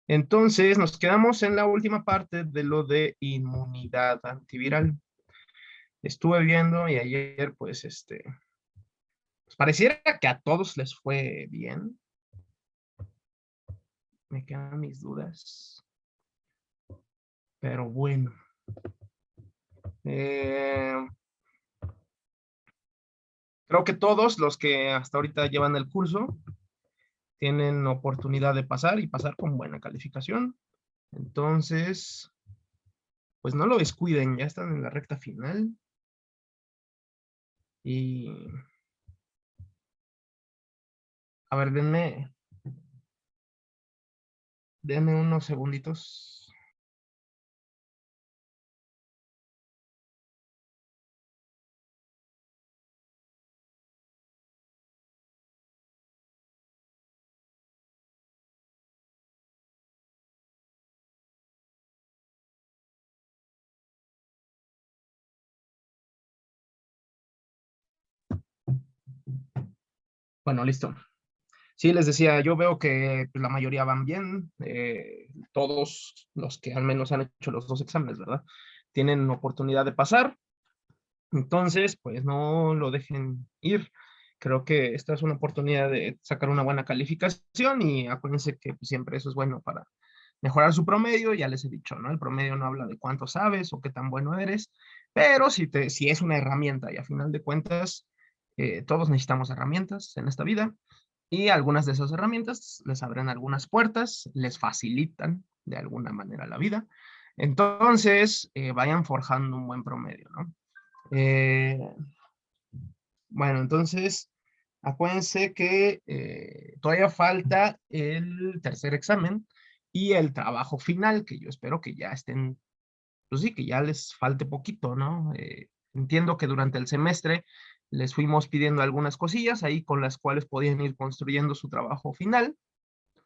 Entonces nos quedamos en la última parte de lo de inmunidad antiviral. Estuve viendo y ayer, pues, pues pareciera que a todos les fue bien. Me quedan mis dudas. Pero bueno. Creo que todos los que hasta ahorita llevan el curso tienen oportunidad de pasar y pasar con buena calificación. Entonces, pues no lo descuiden, ya están en la recta final. Y, a ver, denme unos segunditos. Bueno, listo. Sí, les decía, yo veo que pues, la mayoría van bien, todos los que al menos han hecho los 2 exámenes, ¿verdad? Tienen oportunidad de pasar, entonces, pues no lo dejen ir. Creo que esta es una oportunidad de sacar una buena calificación y acuérdense que pues, siempre eso es bueno para mejorar su promedio, ya les he dicho, ¿no? El promedio no habla de cuánto sabes o qué tan bueno eres, pero si es una herramienta y a final de cuentas, todos necesitamos herramientas en esta vida y algunas de esas herramientas les abren algunas puertas, les facilitan de alguna manera la vida. Entonces, vayan forjando un buen promedio, ¿no? Eh, bueno, entonces, acuérdense que todavía falta el tercer examen y el trabajo final, que yo espero que ya estén, pues sí, que ya les falte poquito, ¿no? Entiendo que durante el semestre les fuimos pidiendo algunas cosillas ahí con las cuales podían ir construyendo su trabajo final.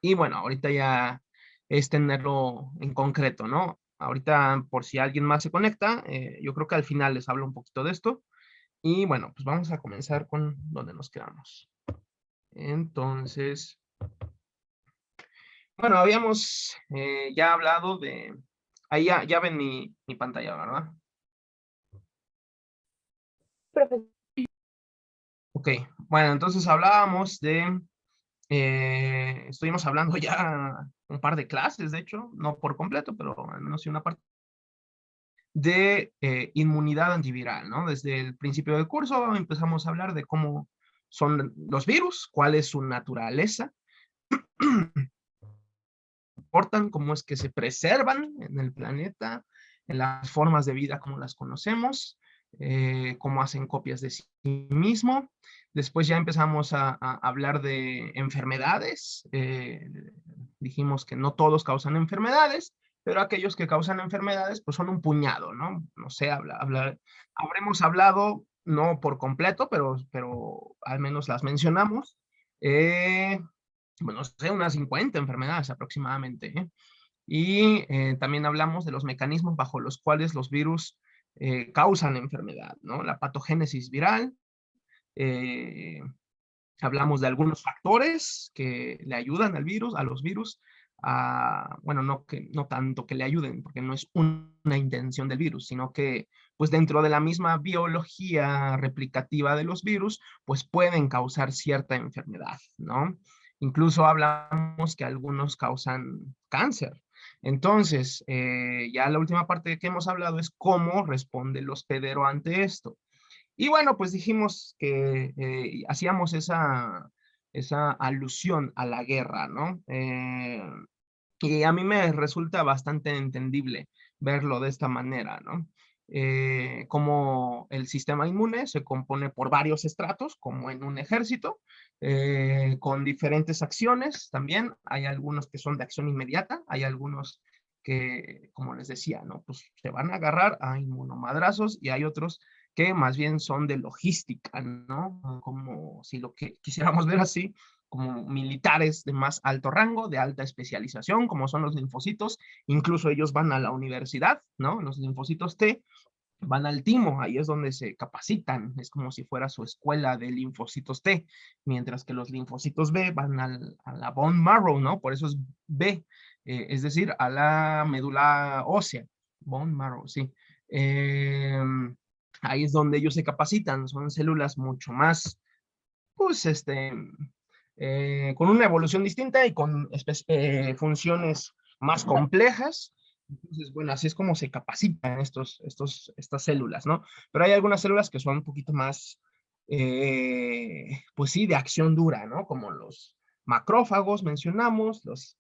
Y bueno, ahorita ya es tenerlo en concreto, ¿no? Ahorita, por si alguien más se conecta, yo creo que al final les hablo un poquito de esto. Y bueno, pues vamos a comenzar con donde nos quedamos. Entonces, bueno, habíamos ya hablado de... Ahí ya ven mi pantalla, ¿verdad? Profe, Ok, bueno, entonces hablábamos de... estuvimos hablando ya un par de clases, de hecho, no por completo, pero al menos sí una parte de inmunidad antiviral, ¿no? Desde el principio del curso empezamos a hablar de cómo son los virus, cuál es su naturaleza, comportan, cómo es que se preservan en el planeta, en las formas de vida como las conocemos, cómo hacen copias de sí mismo. Después ya empezamos a hablar de enfermedades. Dijimos que no todos causan enfermedades, pero aquellos que causan enfermedades pues son un puñado, ¿no? No sé, habremos hablado, no por completo, pero al menos las mencionamos. Bueno, no sé, unas 50 enfermedades aproximadamente, ¿eh? Y también hablamos de los mecanismos bajo los cuales los virus causan enfermedad, ¿no? La patogénesis viral, eh, hablamos de algunos factores que le ayudan al virus, a los virus, bueno, no tanto que le ayuden, porque no es una intención del virus, sino que pues dentro de la misma biología replicativa de los virus, pues pueden causar cierta enfermedad, ¿no? Incluso hablamos que algunos causan cáncer. Entonces, ya la última parte que hemos hablado es cómo responde el hospedero ante esto. Y bueno, pues dijimos que hacíamos esa alusión a la guerra, ¿no? Y a mí me resulta bastante entendible verlo de esta manera, ¿no? Como el sistema inmune se compone por varios estratos, como en un ejército, con diferentes acciones también. Hay algunos que son de acción inmediata, hay algunos que, como les decía, ¿no? Pues se van a agarrar a inmunomadrazos y hay otros que más bien son de logística, ¿no? Como si lo que quisiéramos ver así, como militares de más alto rango, de alta especialización, como son los linfocitos, incluso ellos van a la universidad, ¿no? Los linfocitos T, van al timo, ahí es donde se capacitan, es como si fuera su escuela de linfocitos T, mientras que los linfocitos B van a la bone marrow, ¿no? Por eso es B, es decir, a la médula ósea, bone marrow, sí. Ahí es donde ellos se capacitan, son células mucho más, pues, con una evolución distinta y con funciones más complejas. Entonces, bueno, así es como se capacitan estas células, ¿no? Pero hay algunas células que son un poquito más, pues sí, de acción dura, ¿no? Como los macrófagos mencionamos, los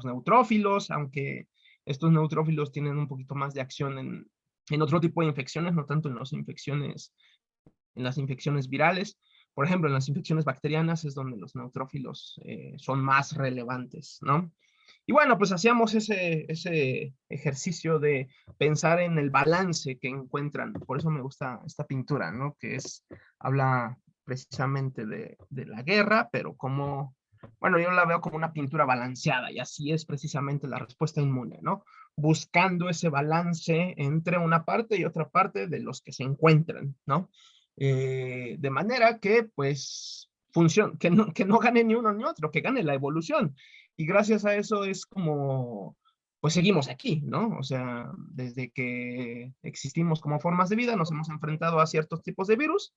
neutrófilos, aunque estos neutrófilos tienen un poquito más de acción en otro tipo de infecciones, no tanto en las infecciones virales. Por ejemplo, en las infecciones bacterianas es donde los neutrófilos son más relevantes, ¿no? Y bueno, pues hacíamos ese ejercicio de pensar en el balance que encuentran. Por eso me gusta esta pintura, ¿no? Habla precisamente de la guerra, pero como, bueno, yo la veo como una pintura balanceada y así es precisamente la respuesta inmune, ¿no? Buscando ese balance entre una parte y otra parte de los que se encuentran, ¿no? De manera que, pues, que no gane ni uno ni otro, que gane la evolución. Y gracias a eso es como, pues seguimos aquí, ¿no? O sea, desde que existimos como formas de vida, nos hemos enfrentado a ciertos tipos de virus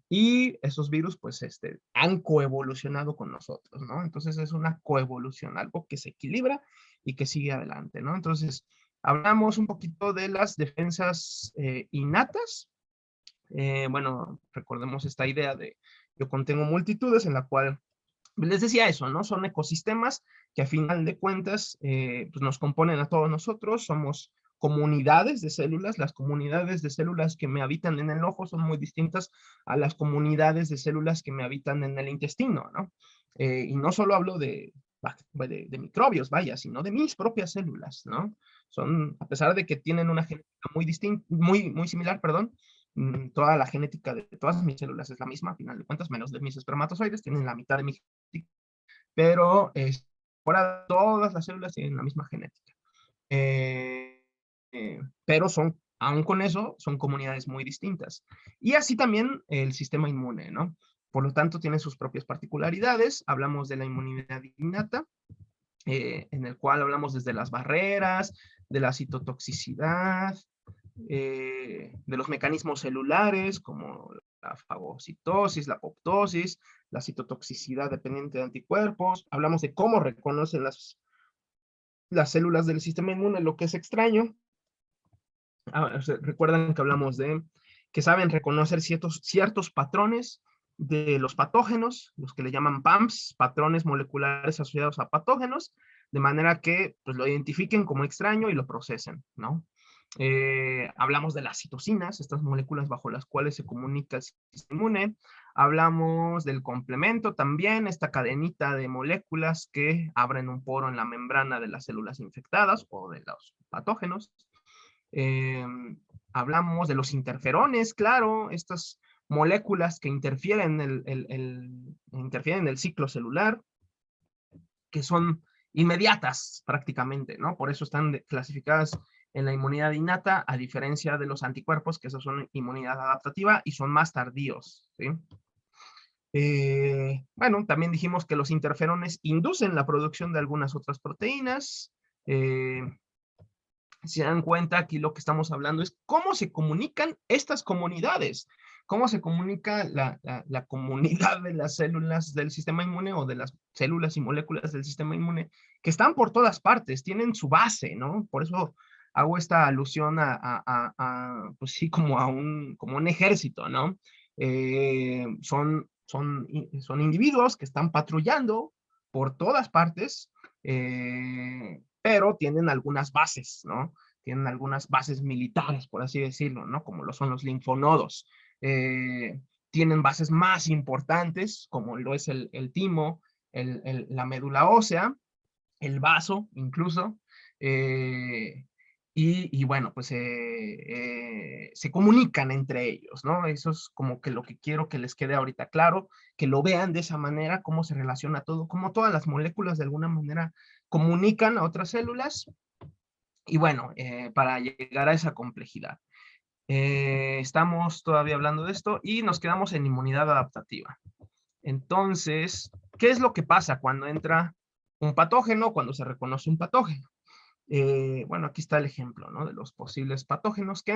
y esos virus, pues, han coevolucionado con nosotros, ¿no? Entonces es una coevolución, algo que se equilibra y que sigue adelante, ¿no? Entonces, hablamos un poquito de las defensas innatas. Bueno, recordemos esta idea de yo contengo multitudes en la cual les decía eso, ¿no? Son ecosistemas que a final de cuentas pues nos componen a todos nosotros, somos comunidades de células, las comunidades de células que me habitan en el ojo son muy distintas a las comunidades de células que me habitan en el intestino, ¿no? Y no solo hablo de microbios, vaya, sino de mis propias células, ¿no? A pesar de que tienen una genética muy distinta, muy similar, perdón, toda la genética de todas mis células es la misma, a final de cuentas, menos de mis espermatozoides, tienen la mitad de mi genética, pero fuera todas las células tienen la misma genética. Pero aún con eso, son comunidades muy distintas. Y así también el sistema inmune, ¿no? Por lo tanto, tiene sus propias particularidades. Hablamos de la inmunidad innata, en el cual hablamos desde las barreras, de la citotoxicidad, de los mecanismos celulares como la fagocitosis, la apoptosis, la citotoxicidad dependiente de anticuerpos. Hablamos de cómo reconocen las células del sistema inmune, lo que es extraño. Recuerdan que hablamos de que saben reconocer ciertos patrones de los patógenos, los que le llaman PAMPs, patrones moleculares asociados a patógenos, de manera que pues, lo identifiquen como extraño y lo procesen, ¿no? Hablamos de las citocinas, estas moléculas bajo las cuales se comunica el sistema inmune. Hablamos del complemento también, esta cadenita de moléculas que abren un poro en la membrana de las células infectadas o de los patógenos. Hablamos de los interferones, claro, estas moléculas que interfieren en el ciclo celular, que son inmediatas prácticamente, ¿no? Por eso están clasificadas en la inmunidad innata, a diferencia de los anticuerpos, que esos son inmunidad adaptativa y son más tardíos, ¿sí? Bueno, también dijimos que los interferones inducen la producción de algunas otras proteínas. Si dan cuenta, aquí lo que estamos hablando es cómo se comunican estas comunidades, cómo se comunica la comunidad de las células del sistema inmune o de las células y moléculas del sistema inmune, que están por todas partes, tienen su base, ¿no? Por eso hago esta alusión pues sí, como como un ejército, ¿no? Son individuos que están patrullando por todas partes, pero tienen algunas bases, ¿no? Tienen algunas bases militares, por así decirlo, ¿no? Como lo son los linfonodos. Tienen bases más importantes, como lo es el timo, la médula ósea, el vaso incluso, y bueno, pues se comunican entre ellos, ¿no? Eso es como que lo que quiero que les quede ahorita claro, que lo vean de esa manera, cómo se relaciona todo, cómo todas las moléculas de alguna manera comunican a otras células. Y bueno, para llegar a esa complejidad. Estamos todavía hablando de esto y nos quedamos en inmunidad adaptativa. Entonces, ¿qué es lo que pasa cuando entra un patógeno, cuando se reconoce un patógeno? Bueno, aquí está el ejemplo, ¿no? De los posibles patógenos que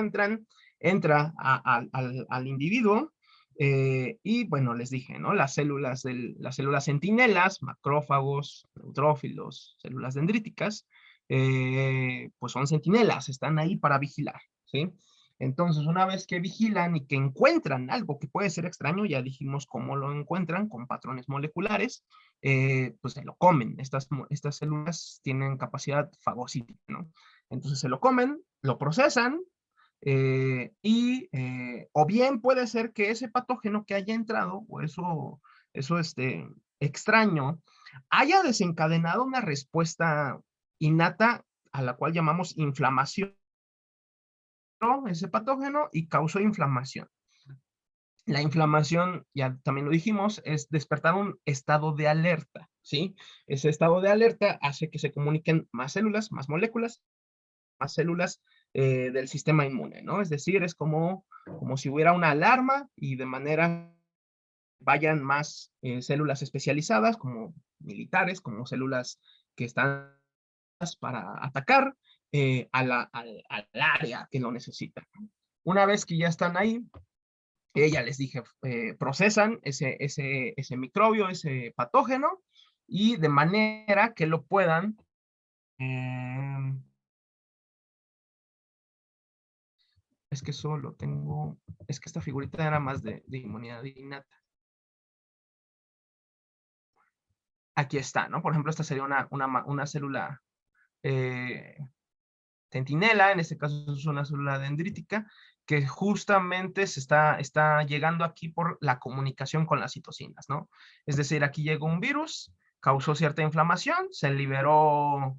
entra al individuo y, bueno, les dije, ¿no? Las células centinelas, macrófagos, neutrófilos, células dendríticas, pues son centinelas, están ahí para vigilar, ¿sí? Entonces, una vez que vigilan y que encuentran algo que puede ser extraño, ya dijimos cómo lo encuentran, con patrones moleculares, pues se lo comen. Estas células tienen capacidad fagocítica, ¿no? Entonces se lo comen, lo procesan, o bien puede ser que ese patógeno que haya entrado, o eso extraño, haya desencadenado una respuesta innata a la cual llamamos inflamación, ¿no? Ese patógeno y causó inflamación. La inflamación, ya también lo dijimos, es despertar un estado de alerta, ¿sí? Ese estado de alerta hace que se comuniquen más células, más moléculas, más células del sistema inmune, ¿no? Es decir, es como si hubiera una alarma y de manera vayan más células especializadas, como militares, como células que están para atacar al área que lo necesita. Una vez que ya están ahí, ya les dije, procesan ese microbio, ese patógeno, y de manera que lo puedan, eh, es que solo tengo, es que esta figurita era más de inmunidad innata. Aquí está, ¿no? Por ejemplo, esta sería una célula eh, centinela, en este caso es una célula dendrítica, que justamente está llegando aquí por la comunicación con las citocinas, ¿no? Es decir, aquí llegó un virus, causó cierta inflamación, se liberaron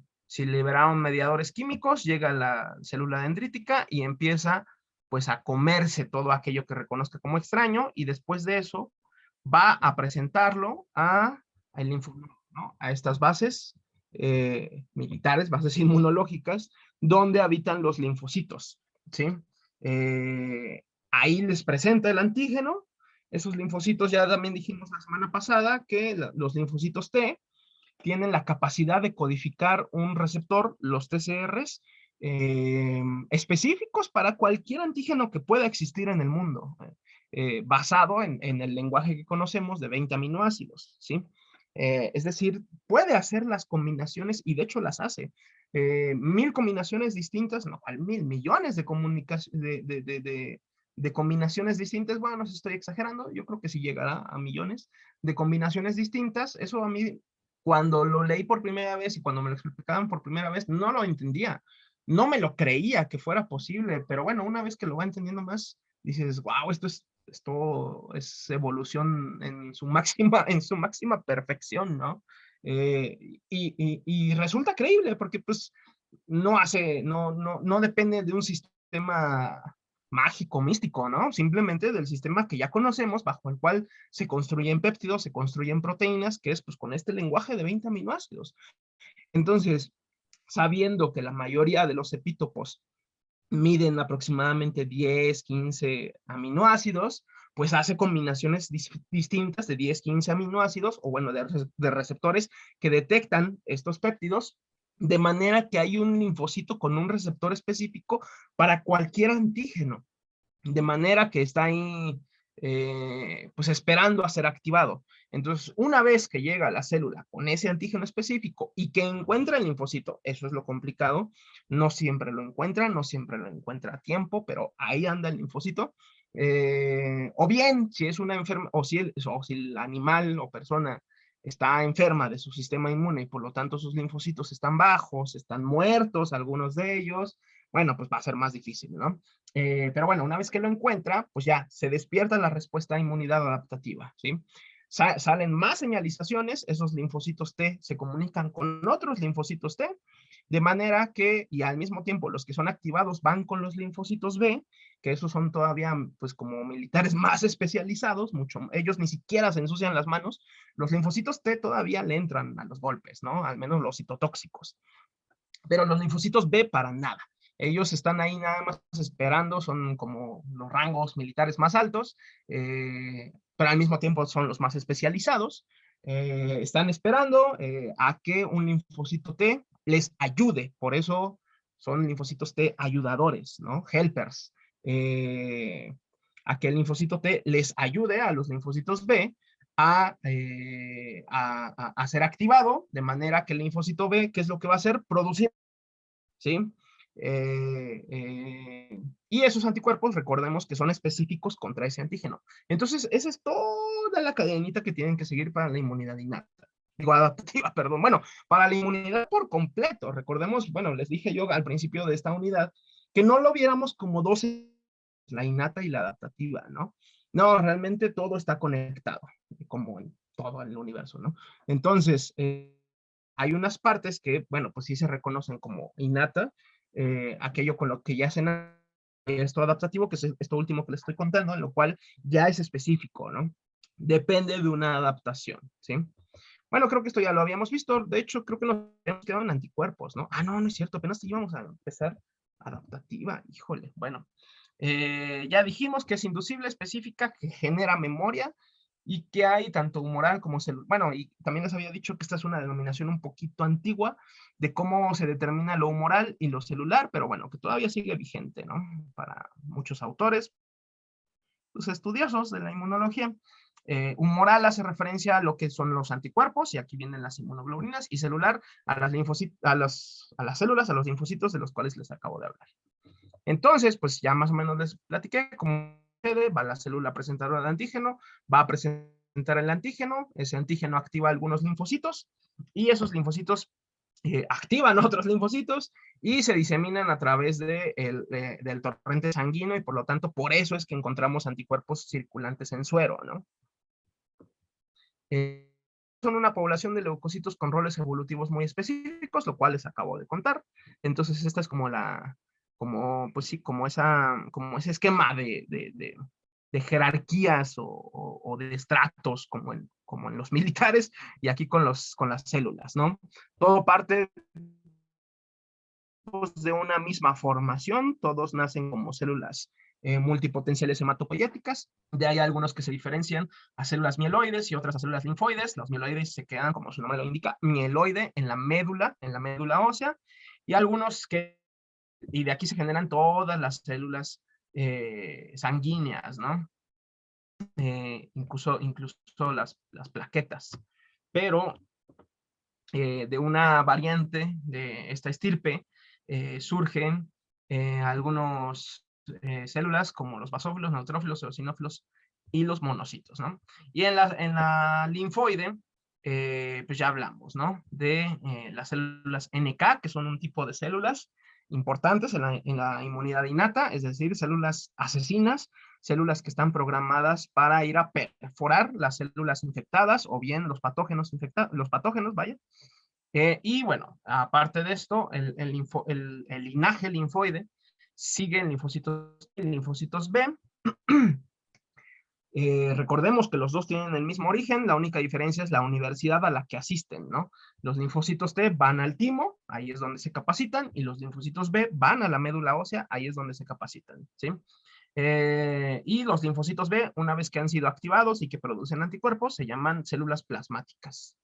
mediadores químicos, llega la célula dendrítica y empieza pues a comerse todo aquello que reconozca como extraño y después de eso va a presentarlo al linfoma, ¿no? A estas bases militares, bases inmunológicas, donde habitan los linfocitos, ¿sí? Ahí les presenta el antígeno. Esos linfocitos, ya también dijimos la semana pasada que los linfocitos T tienen la capacidad de codificar un receptor, los TCRs, específicos para cualquier antígeno que pueda existir en el mundo, basado en el lenguaje que conocemos de 20 aminoácidos, ¿sí? Es decir, puede hacer las combinaciones y de hecho las hace. 1000 combinaciones distintas, no, al 1000 millones de combinaciones distintas, bueno, no estoy exagerando, yo creo que sí llegará a millones de combinaciones distintas. Eso a mí, cuando lo leí por primera vez y cuando me lo explicaban por primera vez, no lo entendía, no me lo creía que fuera posible, pero bueno, una vez que lo va entendiendo más, dices, wow, esto es evolución en su máxima perfección, ¿no? Y resulta creíble porque pues no depende de un sistema mágico, místico, ¿no? Simplemente del sistema que ya conocemos, bajo el cual se construyen péptidos, se construyen proteínas, que es pues con este lenguaje de 20 aminoácidos. Entonces, sabiendo que la mayoría de los epítopos miden aproximadamente 10, 15 aminoácidos, pues hace combinaciones distintas de 10, 15 aminoácidos, o bueno, de receptores que detectan estos péptidos, de manera que hay un linfocito con un receptor específico para cualquier antígeno, de manera que está ahí pues esperando a ser activado. Entonces, una vez que llega a la célula con ese antígeno específico y que encuentra el linfocito, eso es lo complicado, no siempre lo encuentra, no siempre lo encuentra a tiempo, pero ahí anda el linfocito. O bien, si es una enferma, o si el animal o persona está enferma de su sistema inmune y por lo tanto sus linfocitos están bajos, están muertos, algunos de ellos, bueno, pues va a ser más difícil, ¿no? Pero bueno, una vez que lo encuentra, pues ya se despierta la respuesta a inmunidad adaptativa, ¿sí? Salen más señalizaciones, esos linfocitos T se comunican con otros linfocitos T, de manera que, y al mismo tiempo los que son activados van con los linfocitos B, que esos son todavía, pues como militares más especializados, ellos ni siquiera se ensucian las manos, los linfocitos T todavía le entran a los golpes, ¿no? Al menos los citotóxicos. Pero los linfocitos B para nada. Ellos están ahí nada más esperando, son como los rangos militares más altos, pero al mismo tiempo son los más especializados. Están esperando a que un linfocito T les ayude, por eso son linfocitos T ayudadores, ¿no? Helpers. A que el linfocito T les ayude a los linfocitos B a ser activado, de manera que el linfocito B, ¿qué es lo que va a hacer? Producir, ¿sí? Y esos anticuerpos, recordemos que son específicos contra ese antígeno. Entonces, esa es toda la cadenita que tienen que seguir para la inmunidad innata. Digo, adaptativa, perdón. Bueno, para la inmunidad por completo. Recordemos, bueno, les dije yo al principio de esta unidad, que no lo viéramos como dos, la innata y la adaptativa, ¿no? No, realmente todo está conectado, como en todo el universo, ¿no? Entonces, hay unas partes que, bueno, pues sí se reconocen como innata, aquello con lo que ya se nace, esto adaptativo, que es esto último que les estoy contando, en lo cual ya es específico, ¿no? Depende de una adaptación, ¿sí? Bueno, creo que esto ya lo habíamos visto. De hecho, creo que nos habíamos quedado en anticuerpos, ¿no? Ah, no, no es cierto. Apenas íbamos a empezar adaptativa. Híjole, bueno. Ya dijimos que es inducible, específica, que genera memoria y que hay tanto humoral como celular. Bueno, y también les había dicho que esta es una denominación un poquito antigua de cómo se determina lo humoral y lo celular, pero bueno, que todavía sigue vigente, ¿no? Para muchos autores, los estudiosos de la inmunología. Humoral hace referencia a lo que son los anticuerpos, y aquí vienen las inmunoglobulinas, y celular a las, a las células, a los linfocitos de los cuales les acabo de hablar. Entonces, pues ya más o menos les platiqué cómo va la célula presentadora de antígeno, va a presentar el antígeno, ese antígeno activa algunos linfocitos, y esos linfocitos activan otros linfocitos y se diseminan a través del torrente sanguíneo, y por lo tanto, por eso es que encontramos anticuerpos circulantes en suero, ¿no? Son una población de leucocitos con roles evolutivos muy específicos, lo cual les acabo de contar. Entonces, esta es como pues sí, como ese esquema de jerarquías o de estratos, como en los militares, y aquí con las células, ¿no? Todo parte de una misma formación, todos nacen como células multipotenciales hematopoyéticas. De ahí algunos que se diferencian a células mieloides y otras a células linfoides. Los mieloides se quedan, como su nombre lo indica, mieloide en la médula ósea, y algunos y de aquí se generan todas las células sanguíneas, ¿no? Incluso las plaquetas. Pero de una variante de esta estirpe surgen algunos células como los basófilos, neutrófilos, eosinófilos y los monocitos, ¿no? Y en la linfoide, pues ya hablamos, ¿no? De las células NK, que son un tipo de células importantes en la inmunidad innata, es decir, células asesinas, células que están programadas para ir a perforar las células infectadas o bien los patógenos vaya. Y bueno, aparte de esto, el linaje linfoide sigue en linfocitos B. Recordemos que los dos tienen el mismo origen, la única diferencia es la universidad a la que asisten, ¿no? Los linfocitos T van al timo, ahí es donde se capacitan, y los linfocitos B van a la médula ósea, ahí es donde se capacitan, ¿sí? Y los linfocitos B, una vez que han sido activados y que producen anticuerpos, se llaman células plasmáticas.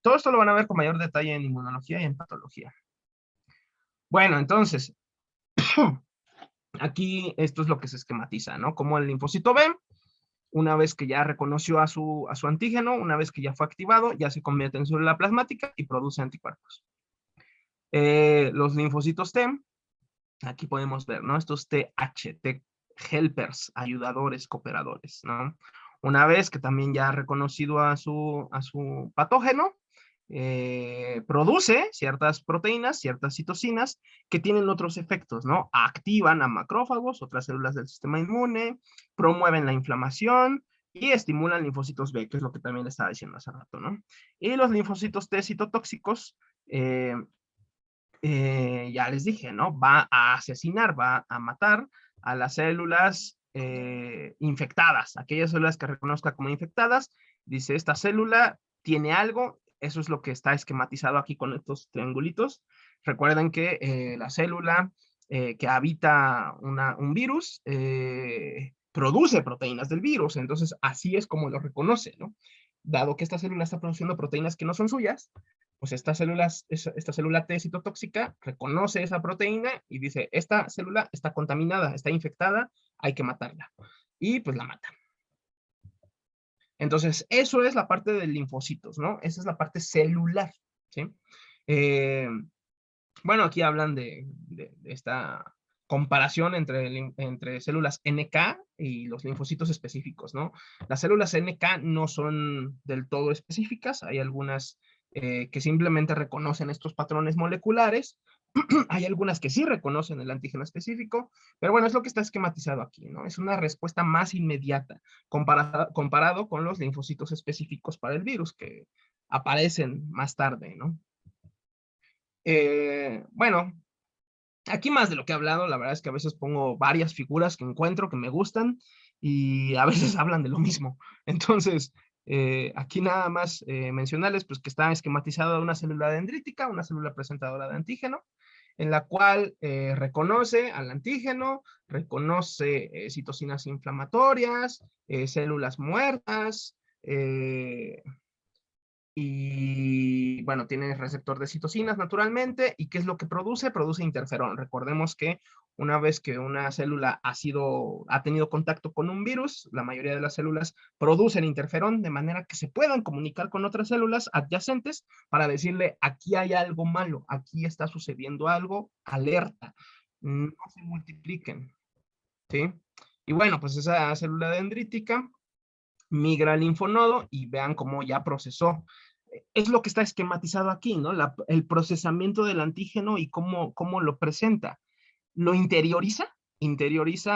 Todo esto lo van a ver con mayor detalle en inmunología y en patología. Bueno, entonces, aquí esto es lo que se esquematiza, ¿no? Como el linfocito B, una vez que ya reconoció a su antígeno, una vez que ya fue activado, ya se convierte en célula plasmática y produce anticuerpos. Los linfocitos T, aquí podemos ver, ¿no? Estos TH, T helpers, ayudadores, cooperadores, ¿no? Una vez que también ya ha reconocido a su patógeno, produce ciertas proteínas, ciertas citocinas, que tienen otros efectos, ¿no? Activan a macrófagos, otras células del sistema inmune, promueven la inflamación y estimulan linfocitos B, que es lo que también le estaba diciendo hace rato, ¿no? Y los linfocitos T citotóxicos, ya les dije, ¿no? Va a asesinar, va a matar a las células infectadas, aquellas células que reconozca como infectadas. Dice, esta célula tiene algo Eso es lo que está esquematizado aquí con estos triangulitos. Recuerden que la célula que habita un virus produce proteínas del virus, entonces así es como lo reconoce, ¿no? Dado que esta célula está produciendo proteínas que no son suyas, pues esta célula T citotóxica reconoce esa proteína y dice, esta célula está contaminada, está infectada, hay que matarla. Y pues la mata. Entonces, eso es la parte de linfocitos, ¿no? Esa es la parte celular, ¿sí? Eh, bueno, aquí hablan de esta comparación entre células NK y los linfocitos específicos, ¿no? Las células NK no son del todo específicas, hay algunas que simplemente reconocen estos patrones moleculares, hay algunas que sí reconocen el antígeno específico, pero bueno, es lo que está esquematizado aquí, ¿no? Es una respuesta más inmediata comparado con los linfocitos específicos para el virus que aparecen más tarde, ¿no? Bueno, aquí más de lo que he hablado, la verdad es que a veces pongo varias figuras que encuentro que me gustan y a veces hablan de lo mismo. Entonces, aquí nada más mencionarles pues, que está esquematizada una célula dendrítica, una célula presentadora de antígeno, en la cual reconoce al antígeno, reconoce citocinas inflamatorias, células muertas, y bueno, tiene receptor de citocinas naturalmente. ¿Y qué es lo que produce? Produce interferón. Recordemos que una vez que una célula ha tenido contacto con un virus, la mayoría de las células producen interferón de manera que se puedan comunicar con otras células adyacentes para decirle, aquí hay algo malo, aquí está sucediendo algo, alerta, no se multipliquen, ¿sí? Y bueno, pues esa célula dendrítica migra al linfonodo y vean cómo ya procesó. Es lo que está esquematizado aquí, ¿no? El procesamiento del antígeno y cómo lo presenta. Lo interioriza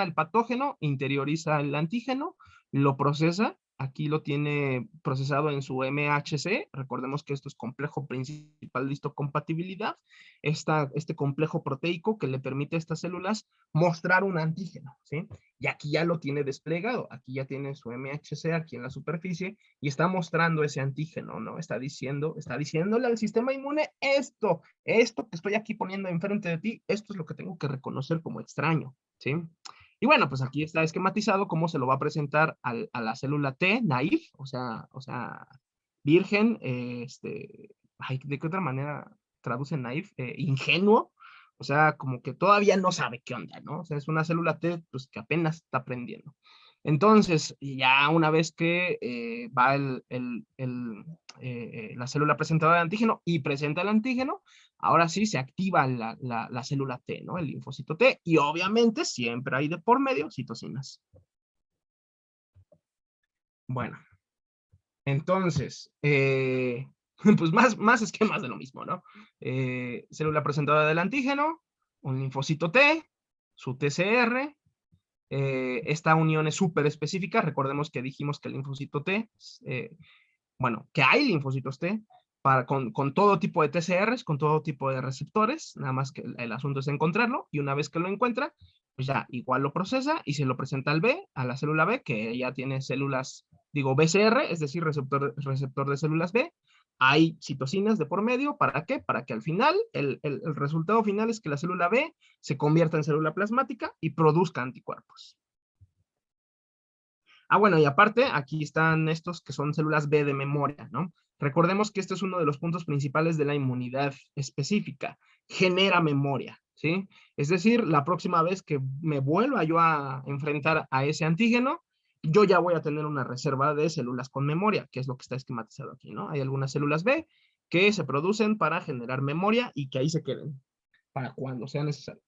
el patógeno, interioriza el antígeno, lo procesa, aquí lo tiene procesado en su MHC, recordemos que esto es complejo principal de histocompatibilidad, este complejo proteico que le permite a estas células mostrar un antígeno, ¿sí? Y aquí ya lo tiene desplegado, aquí ya tiene su MHC aquí en la superficie y está mostrando ese antígeno, ¿no? Está diciéndole al sistema inmune esto que estoy aquí poniendo enfrente de ti, esto es lo que tengo que reconocer como extraño, ¿sí? Y bueno, pues aquí está esquematizado cómo se lo va a presentar a la célula T, naive, o sea, virgen, ay, ¿de qué otra manera traduce naive? Ingenuo, o sea, como que todavía no sabe qué onda, ¿no? O sea, es una célula T, pues, que apenas está aprendiendo. Entonces, ya una vez que va la célula presentadora de antígeno y presenta el antígeno, ahora sí se activa la célula T, ¿no? El linfocito T, y obviamente siempre hay de por medio citocinas. Bueno, entonces, pues más esquemas de lo mismo, ¿no? Célula presentadora del antígeno, un linfocito T, su TCR, esta unión es súper específica, recordemos que dijimos que el linfocito T, bueno, que hay linfocitos T con todo tipo de TCRs, con todo tipo de receptores, nada más que el asunto es encontrarlo, y una vez que lo encuentra, pues ya igual lo procesa y se lo presenta al B, a la célula B, que ya tiene células, digo BCR, es decir, receptor de células B. Hay citocinas de por medio, ¿para qué? Para que al final, el resultado final es que la célula B se convierta en célula plasmática y produzca anticuerpos. Ah, bueno, y aparte, aquí están estos que son células B de memoria, ¿no? Recordemos que este es uno de los puntos principales de la inmunidad específica. Genera memoria, ¿sí? Es decir, la próxima vez que me vuelva yo a enfrentar a ese antígeno, yo ya voy a tener una reserva de células con memoria, que es lo que está esquematizado aquí, ¿no? Hay algunas células B que se producen para generar memoria y que ahí se queden para cuando sea necesario.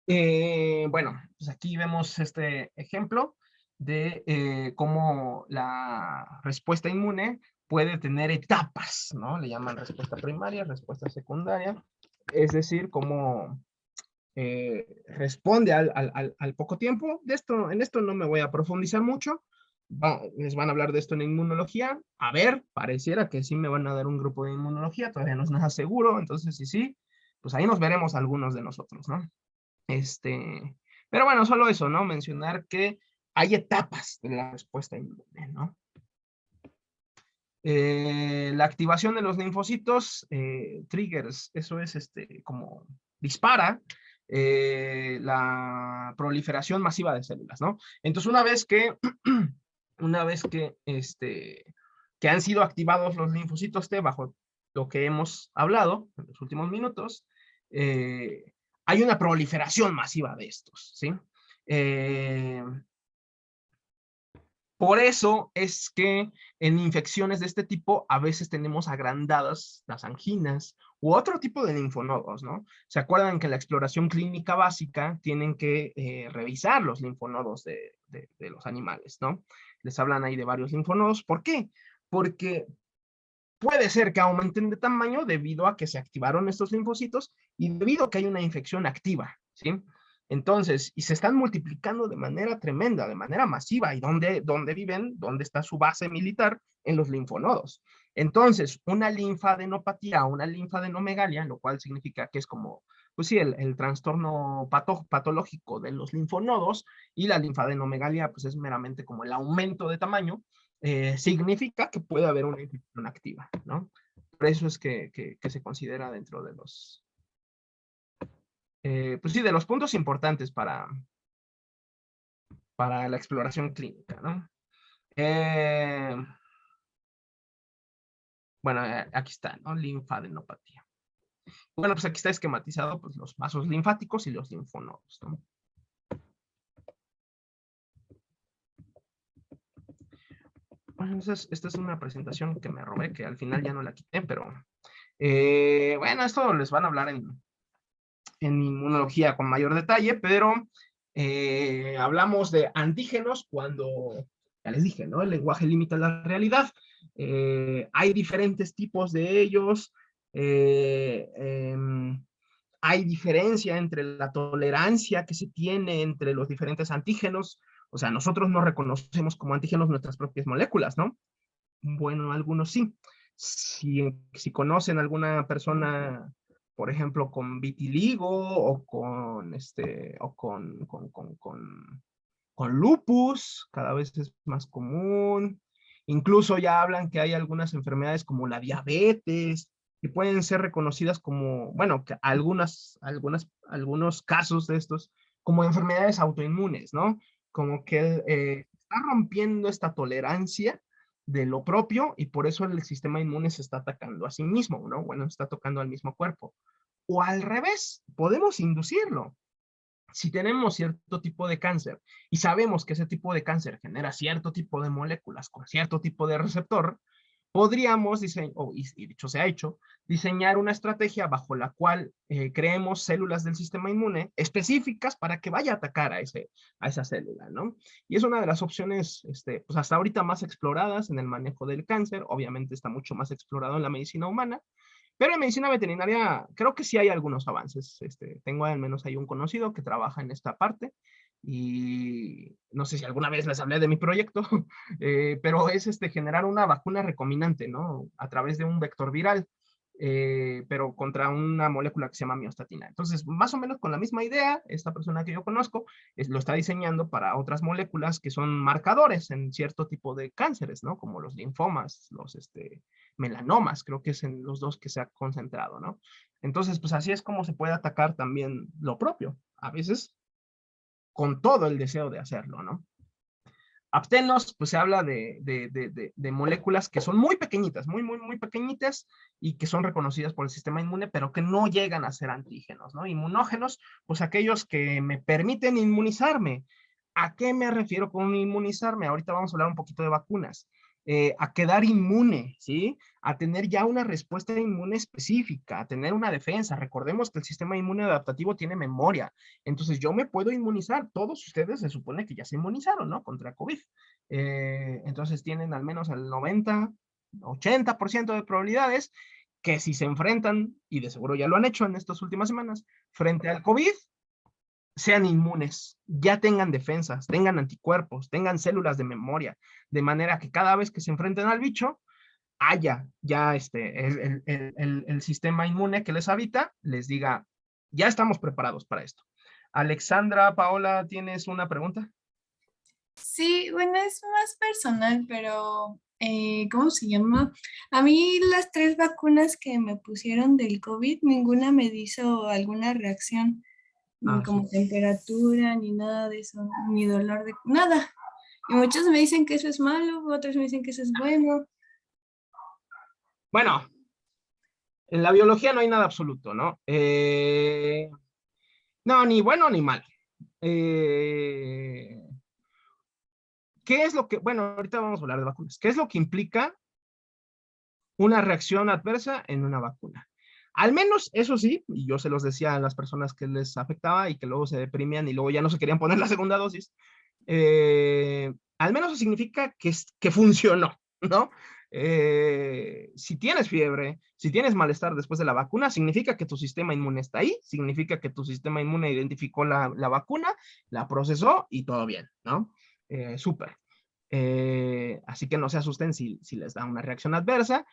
Bueno, pues aquí vemos este ejemplo de cómo la respuesta inmune puede tener etapas, ¿no? Le llaman respuesta primaria, respuesta secundaria, es decir, cómo responde al poco tiempo. En esto no me voy a profundizar mucho, les van a hablar de esto en inmunología. A ver, pareciera que sí me van a dar un grupo de inmunología, todavía no es nada seguro, entonces sí, pues ahí nos veremos algunos de nosotros, ¿no? Pero bueno, solo eso, ¿no? Mencionar que hay etapas de la respuesta inmune, ¿no? La activación de los linfocitos, triggers, eso es como dispara la proliferación masiva de células, ¿no? Entonces, una vez que han sido activados los linfocitos T bajo lo que hemos hablado en los últimos minutos, hay una proliferación masiva de estos, ¿sí? Por eso es que en infecciones de este tipo a veces tenemos agrandadas las anginas u otro tipo de linfonodos, ¿no? ¿Se acuerdan que en la exploración clínica básica tienen que revisar los linfonodos de los animales, ¿no? Les hablan ahí de varios linfonodos. ¿Por qué? Porque puede ser que aumenten de tamaño debido a que se activaron estos linfocitos y debido a que hay una infección activa, ¿sí? Entonces, y se están multiplicando de manera tremenda, de manera masiva. ¿Y dónde viven? ¿Dónde está su base militar? En los linfonodos. Entonces, una linfadenopatía o una linfadenomegalia, lo cual significa que es como, pues sí, el trastorno patológico de los linfonodos, y la linfadenomegalia, pues es meramente como el aumento de tamaño, significa que puede haber una infección activa, ¿no? Por eso es que se considera dentro de los, pues sí, de los puntos importantes para la exploración clínica, ¿no? Bueno, aquí está, ¿no? Linfadenopatía. Bueno, pues aquí está esquematizado pues, los vasos linfáticos y los linfonodos, ¿no? Entonces, esta es una presentación que me robé, que al final ya no la quité, pero bueno, esto les van a hablar en inmunología con mayor detalle, pero hablamos de antígenos cuando, ya les dije, ¿no? El lenguaje limita la realidad. Hay diferentes tipos de ellos. Eh, eh, hay diferencia entre la tolerancia que se tiene entre los diferentes antígenos. O sea, nosotros no reconocemos como antígenos nuestras propias moléculas, ¿no? Bueno, algunos sí. Si conocen alguna persona, por ejemplo, con vitiligo o con lupus, cada vez es más común. Incluso ya hablan que hay algunas enfermedades como la diabetes que pueden ser reconocidas como, bueno, que algunos casos de estos como enfermedades autoinmunes, ¿no? Como que está rompiendo esta tolerancia de lo propio y por eso el sistema inmune se está atacando a sí mismo, ¿no? Bueno, está tocando al mismo cuerpo. O al revés, podemos inducirlo. Si tenemos cierto tipo de cáncer y sabemos que ese tipo de cáncer genera cierto tipo de moléculas con cierto tipo de receptor, podríamos diseñar, y dicho se ha hecho, diseñar una estrategia bajo la cual creemos células del sistema inmune específicas para que vaya a atacar a esa célula, ¿no? Y es una de las opciones, pues hasta ahorita más exploradas en el manejo del cáncer. Obviamente está mucho más explorado en la medicina humana, pero en medicina veterinaria creo que sí hay algunos avances. Tengo al menos ahí un conocido que trabaja en esta parte y no sé si alguna vez les hablé de mi proyecto, pero es generar una vacuna recombinante, ¿no? A través de un vector viral, pero contra una molécula que se llama miostatina. Entonces, más o menos con la misma idea, esta persona que yo conozco lo está diseñando para otras moléculas que son marcadores en cierto tipo de cánceres, ¿no? Como los linfomas, los melanomas, creo que es en los dos que se ha concentrado, ¿no? Entonces, pues así es como se puede atacar también lo propio, a veces con todo el deseo de hacerlo, ¿no? Aptenos, pues se habla de moléculas que son muy pequeñitas, muy pequeñitas y que son reconocidas por el sistema inmune, pero que no llegan a ser antígenos, ¿no? Inmunógenos, pues aquellos que me permiten inmunizarme. ¿A qué me refiero con inmunizarme? Ahorita vamos a hablar un poquito de vacunas. A quedar inmune, ¿sí? A tener ya una respuesta inmune específica, a tener una defensa. Recordemos que el sistema inmune adaptativo tiene memoria. Entonces yo me puedo inmunizar. Todos ustedes se supone que ya se inmunizaron, ¿no? Contra COVID. Entonces tienen al menos el 90, 80% de probabilidades que si se enfrentan, y de seguro ya lo han hecho en estas últimas semanas, frente al COVID, sean inmunes, ya tengan defensas, tengan anticuerpos, tengan células de memoria, de manera que cada vez que se enfrenten al bicho, haya ya el sistema inmune que les habita, les diga, ya estamos preparados para esto. Alexandra, Paola, ¿tienes una pregunta? Sí, bueno, es más personal, pero ¿cómo se llama? A mí las 3 vacunas que me pusieron del COVID, ninguna me hizo alguna reacción, ni Ah, como súper. temperatura, ni nada de eso, ni dolor de nada. Y muchos me dicen que eso es malo, otros me dicen que eso es bueno. Bueno, en la biología no hay nada absoluto, ¿no? No, ni bueno ni mal. Eh, ¿Qué es lo que, bueno, ahorita vamos a hablar de vacunas. ¿Qué es lo que implica una reacción adversa en una vacuna? Al menos, eso sí, y yo se los decía a las personas que les afectaba y que luego se deprimían y luego ya no se querían poner la segunda dosis, al menos eso significa que funcionó, ¿no? Si tienes fiebre, si tienes malestar después de la vacuna, significa que tu sistema inmune está ahí, significa que tu sistema inmune identificó la vacuna, la procesó y todo bien, ¿no? Súper. Así que no se asusten si les da una reacción adversa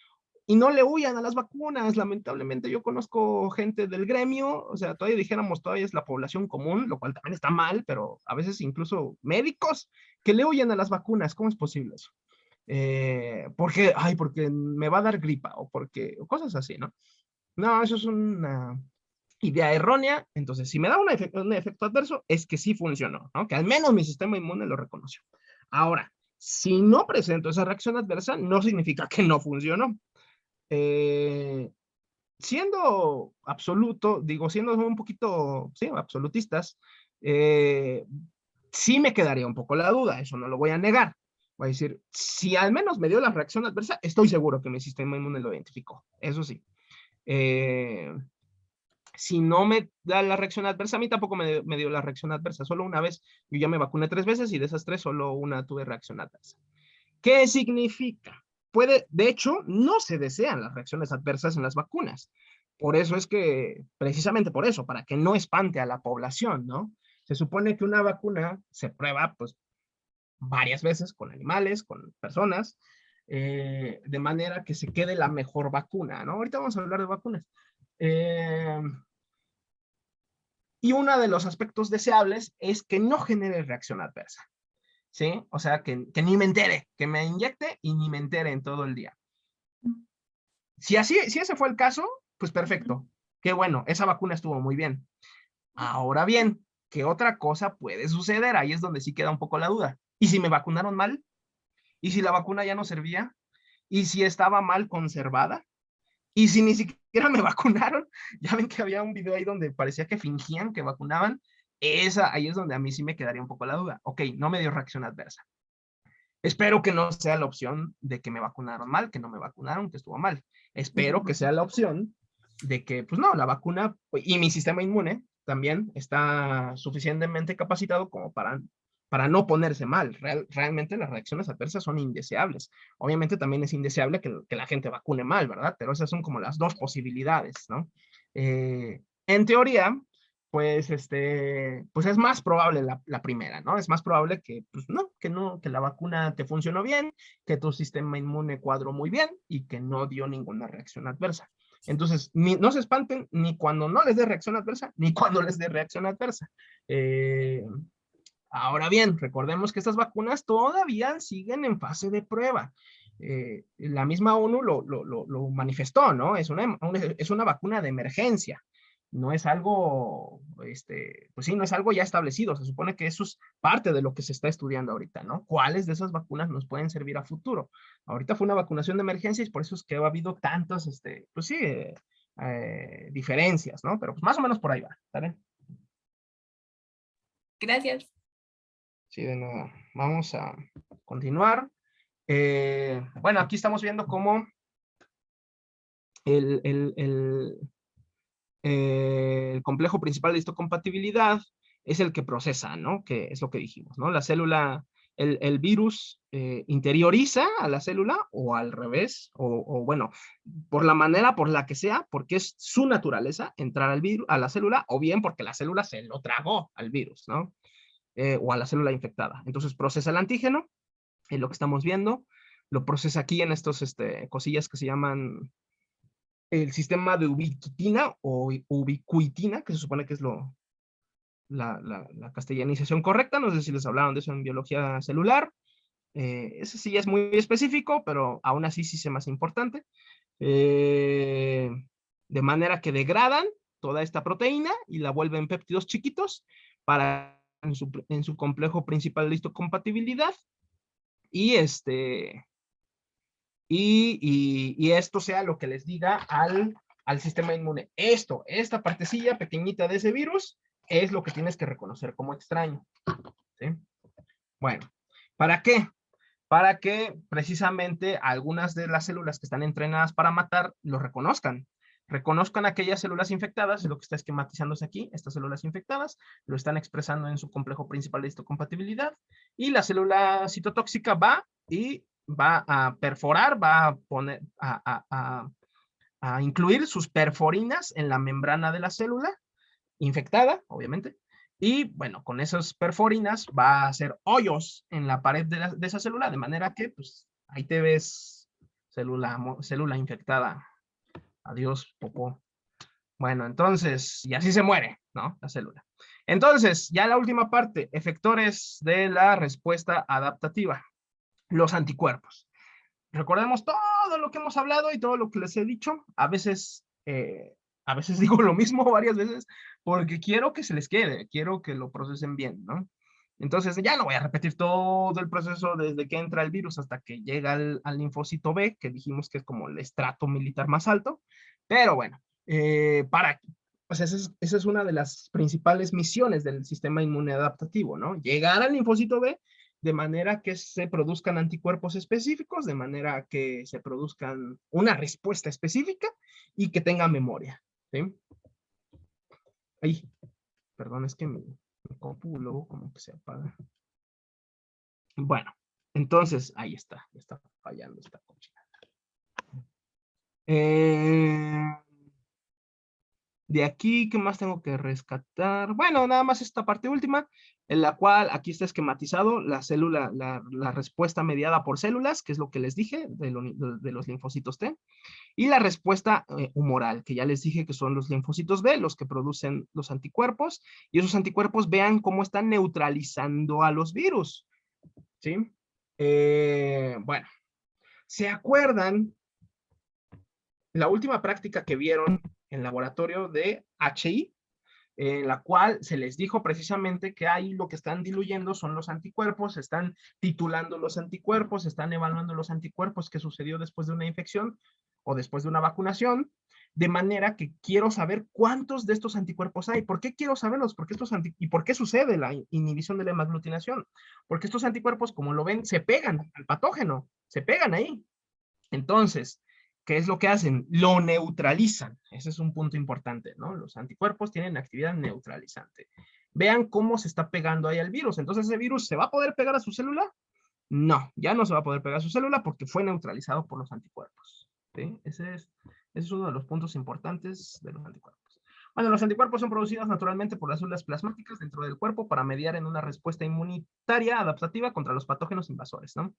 y no le huyan a las vacunas. Lamentablemente yo conozco gente del gremio, o sea, todavía dijéramos, todavía es la población común, lo cual también está mal, pero a veces incluso médicos que le huyen a las vacunas. ¿Cómo es posible eso? Porque me va a dar gripa o porque, o cosas así, ¿no? No, eso es una idea errónea. Entonces, si me da un efecto adverso, es que sí funcionó, ¿no? Que al menos mi sistema inmune lo reconoció. Ahora, si no presento esa reacción adversa, no significa que no funcionó. Eh, Siendo absoluto, digo, siendo un poquito, sí, absolutistas, eh, sí me quedaría un poco la duda, eso no lo voy a negar. Voy a decir, si al menos me dio la reacción adversa, estoy seguro que mi sistema inmune lo identificó, eso sí. Eh, si no me da la reacción adversa, a mí tampoco me dio la reacción adversa, solo una vez, yo ya me vacuné 3 veces y de esas 3 solo una tuve reacción adversa. ¿Qué significa? De hecho, no se desean las reacciones adversas en las vacunas. Por eso es que, precisamente por eso, para que no espante a la población, ¿no? Se supone que una vacuna se prueba, pues, varias veces con animales, con personas, de manera que se quede la mejor vacuna, ¿no? Ahorita vamos a hablar de vacunas. Eh, y uno de los aspectos deseables es que no genere reacción adversa. ¿Sí? O sea, que ni me entere, que me inyecte y ni me entere en todo el día. Si ese fue el caso, pues perfecto. Qué bueno, esa vacuna estuvo muy bien. Ahora bien, ¿qué otra cosa puede suceder? Ahí es donde sí queda un poco la duda. ¿Y si me vacunaron mal? ¿Y si la vacuna ya no servía? ¿Y si estaba mal conservada? ¿Y si ni siquiera me vacunaron? Ya ven que había un video ahí donde parecía que fingían que vacunaban. Ahí es donde a mí sí me quedaría un poco la duda. Ok, no me dio reacción adversa. Espero que no sea la opción de que me vacunaron mal, que no me vacunaron, que estuvo mal. Espero que sea la opción de que, pues no, la vacuna y mi sistema inmune también está suficientemente capacitado como para no ponerse mal. Realmente las reacciones adversas son indeseables. Obviamente también es indeseable que la gente vacune mal, ¿verdad? Pero esas son como las dos posibilidades, ¿no? En teoría, pues es más probable la primera, ¿no? Es más probable que la vacuna te funcionó bien, que tu sistema inmune cuadró muy bien y que no dio ninguna reacción adversa. Entonces, no se espanten ni cuando no les dé reacción adversa, ni cuando les dé reacción adversa. Eh, Ahora bien, recordemos que estas vacunas todavía siguen en fase de prueba. La misma ONU lo manifestó, ¿no? Es una vacuna de emergencia. No es algo, pues sí, no es algo ya establecido. Se supone que eso es parte de lo que se está estudiando ahorita, ¿no? ¿Cuáles de esas vacunas nos pueden servir a futuro? Ahorita fue una vacunación de emergencia y por eso es que ha habido tantas, pues sí, diferencias, ¿no? Pero pues más o menos por ahí va, ¿vale? Gracias. Sí, de nada. Vamos a continuar. Bueno, aquí estamos viendo cómo el, el, el, el complejo principal de histocompatibilidad es el que procesa, ¿no? Que es lo que dijimos, ¿no? La célula, el virus interioriza a la célula o al revés, o bueno, por la manera por la que sea, porque es su naturaleza entrar al virus, a la célula, o bien porque la célula se lo tragó al virus, ¿no? O a la célula infectada. Entonces procesa el antígeno, es lo que estamos viendo, lo procesa aquí en estos cosillas que se llaman el sistema de ubiquitina o ubiquitina, que se supone que es la castellanización correcta. No sé si les hablaron de eso en biología celular. Ese sí es muy específico, pero aún así sí es más importante. De manera que degradan toda esta proteína y la vuelven péptidos chiquitos para en su complejo principal de histocompatibilidad y y esto sea lo que les diga al sistema inmune. Esta partecilla pequeñita de ese virus es lo que tienes que reconocer como extraño. ¿Sí? Bueno, ¿para qué? Para que precisamente algunas de las células que están entrenadas para matar lo reconozcan. Reconozcan aquellas células infectadas, lo que está esquematizándose aquí, estas células infectadas, lo están expresando en su complejo principal de histocompatibilidad, y la célula citotóxica va y va a perforar, va a poner, a incluir sus perforinas en la membrana de la célula infectada, obviamente, y bueno, con esas perforinas va a hacer hoyos en la pared de esa célula, de manera que, pues, ahí te ves célula infectada. Adiós, popó. Bueno, entonces, y así se muere, ¿no? La célula. Entonces, ya la última parte, efectores de la respuesta adaptativa, los anticuerpos. Recordemos todo lo que hemos hablado y todo lo que les he dicho. A veces digo lo mismo varias veces porque quiero que se les quede, quiero que lo procesen bien, ¿no? Entonces ya no voy a repetir todo el proceso desde que entra el virus hasta que llega al linfocito B, que dijimos que es como el estrato militar más alto, pero bueno, o sea, esa es una de las principales misiones del sistema inmune adaptativo, ¿no? Llegar al linfocito B de manera que se produzcan anticuerpos específicos, de manera que se produzcan una respuesta específica y que tenga memoria, ¿sí? Ay, perdón, es que mi compu luego como que se apaga. Bueno, entonces, ahí está, ya está fallando esta cochina. De aquí, ¿qué más tengo que rescatar? Bueno, nada más esta parte última, en la cual aquí está esquematizado la célula, la respuesta mediada por células, que es lo que les dije de los linfocitos T, y la respuesta humoral, que ya les dije que son los linfocitos B, los que producen los anticuerpos, y esos anticuerpos vean cómo están neutralizando a los virus, ¿sí? Bueno, ¿se acuerdan la última práctica que vieron en laboratorio de HI? En la cual se les dijo precisamente que ahí lo que están diluyendo son los anticuerpos, están titulando los anticuerpos, están evaluando los anticuerpos que sucedió después de una infección o después de una vacunación, de manera que quiero saber cuántos de estos anticuerpos hay. ¿Por qué quiero saberlos? Porque ¿y por qué sucede la inhibición de la hemaglutinación? Porque estos anticuerpos, como lo ven, se pegan al patógeno, se pegan ahí. Entonces, ¿qué es lo que hacen? Lo neutralizan. Ese es un punto importante, ¿no? Los anticuerpos tienen actividad neutralizante. Vean cómo se está pegando ahí el virus. Entonces, ¿ese virus se va a poder pegar a su célula? No, ya no se va a poder pegar a su célula porque fue neutralizado por los anticuerpos. ¿Sí? Ese es uno de los puntos importantes de los anticuerpos. Bueno, los anticuerpos son producidos naturalmente por las células plasmáticas dentro del cuerpo para mediar en una respuesta inmunitaria adaptativa contra los patógenos invasores, ¿no?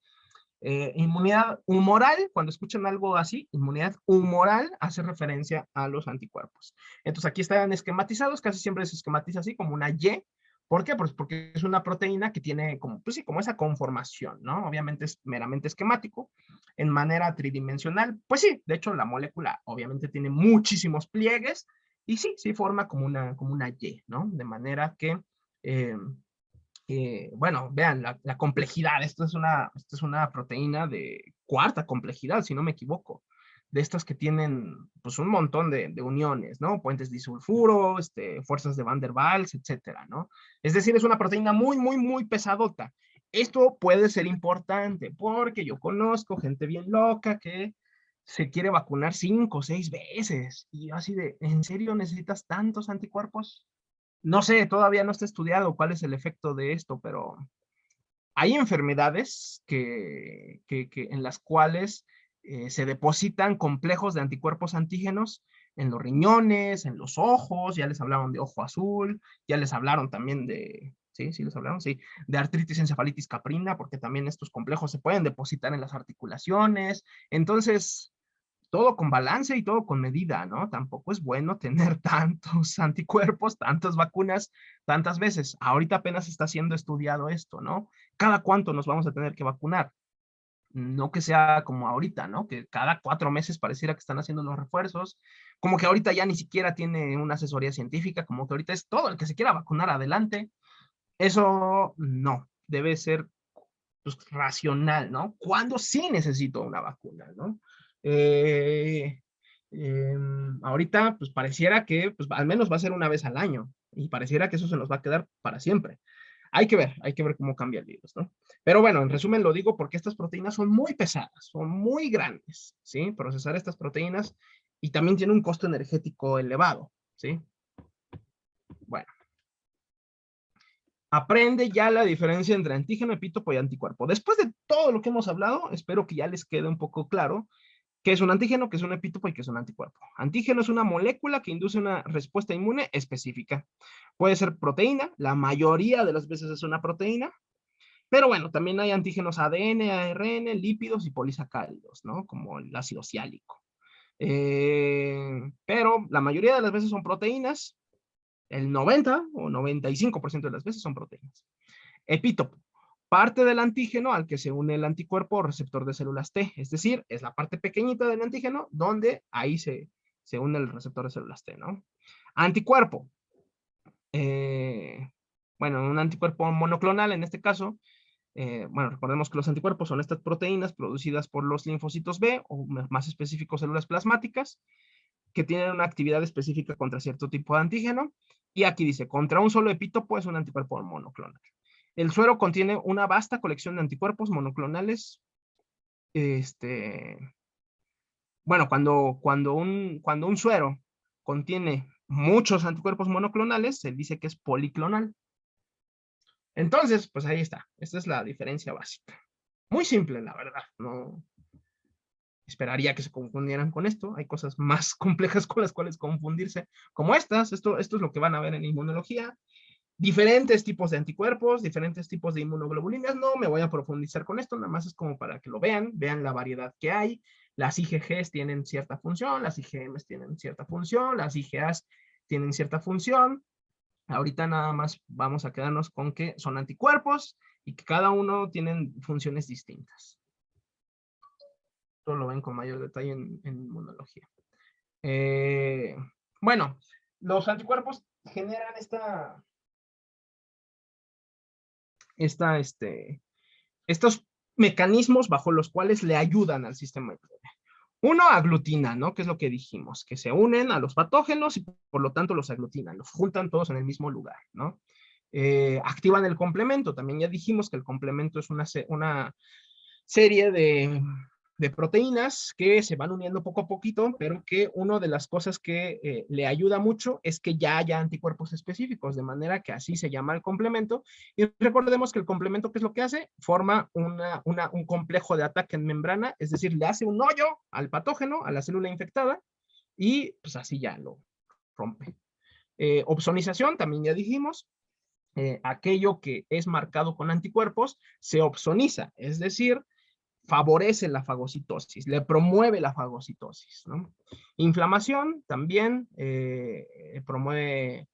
Inmunidad humoral, cuando escuchan algo así, inmunidad humoral hace referencia a los anticuerpos. Entonces aquí están esquematizados, casi siempre se esquematiza así como una Y. ¿Por qué? Pues porque es una proteína que tiene como, pues sí, como esa conformación, ¿no? Obviamente es meramente esquemático, en manera tridimensional. Pues sí, de hecho la molécula obviamente tiene muchísimos pliegues y sí, sí forma como una Y, ¿no? De manera que bueno, vean la complejidad. Esto es una proteína de cuarta complejidad, si no me equivoco. De estas que tienen pues un montón de uniones, ¿no? Puentes disulfuro, fuerzas de Van der Waals, etcétera, ¿no? Es decir, es una proteína muy, muy, muy pesadota. Esto puede ser importante porque yo conozco gente bien loca que se quiere vacunar 5 o 6 veces y así de, ¿en serio necesitas tantos anticuerpos? No sé, todavía no está estudiado cuál es el efecto de esto, pero hay enfermedades en las cuales se depositan complejos de anticuerpos antígenos en los riñones, en los ojos, ya les hablaron de ojo azul, ya les hablaron también sí les hablaron, sí, de artritis encefalitis caprina, porque también estos complejos se pueden depositar en las articulaciones. Entonces, todo con balance y todo con medida, ¿no? Tampoco es bueno tener tantos anticuerpos, tantas vacunas, tantas veces. Ahorita apenas está siendo estudiado esto, ¿no? ¿Cada cuánto nos vamos a tener que vacunar? No que sea como ahorita, ¿no? Que cada 4 meses pareciera que están haciendo los refuerzos, como que ahorita ya ni siquiera tiene una asesoría científica, como que ahorita es todo el que se quiera vacunar adelante. Eso no, debe ser pues, racional, ¿no? ¿Cuándo sí necesito una vacuna, ¿no? Eh, ahorita, pues pareciera que pues, al menos va a ser una vez al año y pareciera que eso se nos va a quedar para siempre. Hay que ver cómo cambia el virus, ¿no? Pero bueno, en resumen lo digo porque estas proteínas son muy pesadas, son muy grandes, ¿sí? Procesar estas proteínas y también tiene un costo energético elevado, ¿sí? Bueno. Aprende ya la diferencia entre antígeno, epítopo y anticuerpo. Después de todo lo que hemos hablado, espero que ya les quede un poco claro qué es un antígeno, qué es un epítopo y qué es un anticuerpo. Antígeno es una molécula que induce una respuesta inmune específica. Puede ser proteína, la mayoría de las veces es una proteína, pero bueno, también hay antígenos ADN, ARN, lípidos y polisacáridos, ¿no? Como el ácido siálico. Pero la mayoría de las veces son proteínas, el 90 o 95% de las veces son proteínas. Epítopo, parte del antígeno al que se une el anticuerpo o receptor de células T, es decir, es la parte pequeñita del antígeno donde ahí se une el receptor de células T, ¿no? Anticuerpo, bueno, un anticuerpo monoclonal en este caso, bueno, recordemos que los anticuerpos son estas proteínas producidas por los linfocitos B, o más específicos células plasmáticas, que tienen una actividad específica contra cierto tipo de antígeno, y aquí dice, contra un solo epítopo es un anticuerpo monoclonal. El suero contiene una vasta colección de anticuerpos monoclonales. Bueno, cuando un suero contiene muchos anticuerpos monoclonales, se dice que es policlonal. Entonces, pues ahí está. Esta es la diferencia básica. Muy simple, la verdad. No esperaría que se confundieran con esto. Hay cosas más complejas con las cuales confundirse, como estas. Esto es lo que van a ver en inmunología. Diferentes tipos de anticuerpos, diferentes tipos de inmunoglobulinas. No me voy a profundizar con esto, nada más es como para que lo vean la variedad que hay. Las IgGs tienen cierta función, las IgMs tienen cierta función, las IgAs tienen cierta función. Ahorita nada más vamos a quedarnos con que son anticuerpos y que cada uno tienen funciones distintas. Esto lo ven con mayor detalle en inmunología. Bueno, los anticuerpos generan estos mecanismos bajo los cuales le ayudan al sistema inmune. Uno, aglutina, ¿no? Que es lo que dijimos, que se unen a los patógenos y por lo tanto los aglutinan, los juntan todos en el mismo lugar, ¿no? Activan el complemento, también ya dijimos que el complemento es una serie de proteínas que se van uniendo poco a poquito, pero que una de las cosas que le ayuda mucho es que ya haya anticuerpos específicos, de manera que así se llama el complemento. Y recordemos que el complemento, ¿qué es lo que hace? Forma un complejo de ataque en membrana, es decir, le hace un hoyo al patógeno, a la célula infectada, y pues así ya lo rompe. Opsonización, también ya dijimos, aquello que es marcado con anticuerpos se opsoniza, es decir, favorece la fagocitosis, le promueve la fagocitosis, ¿no? Inflamación también promueve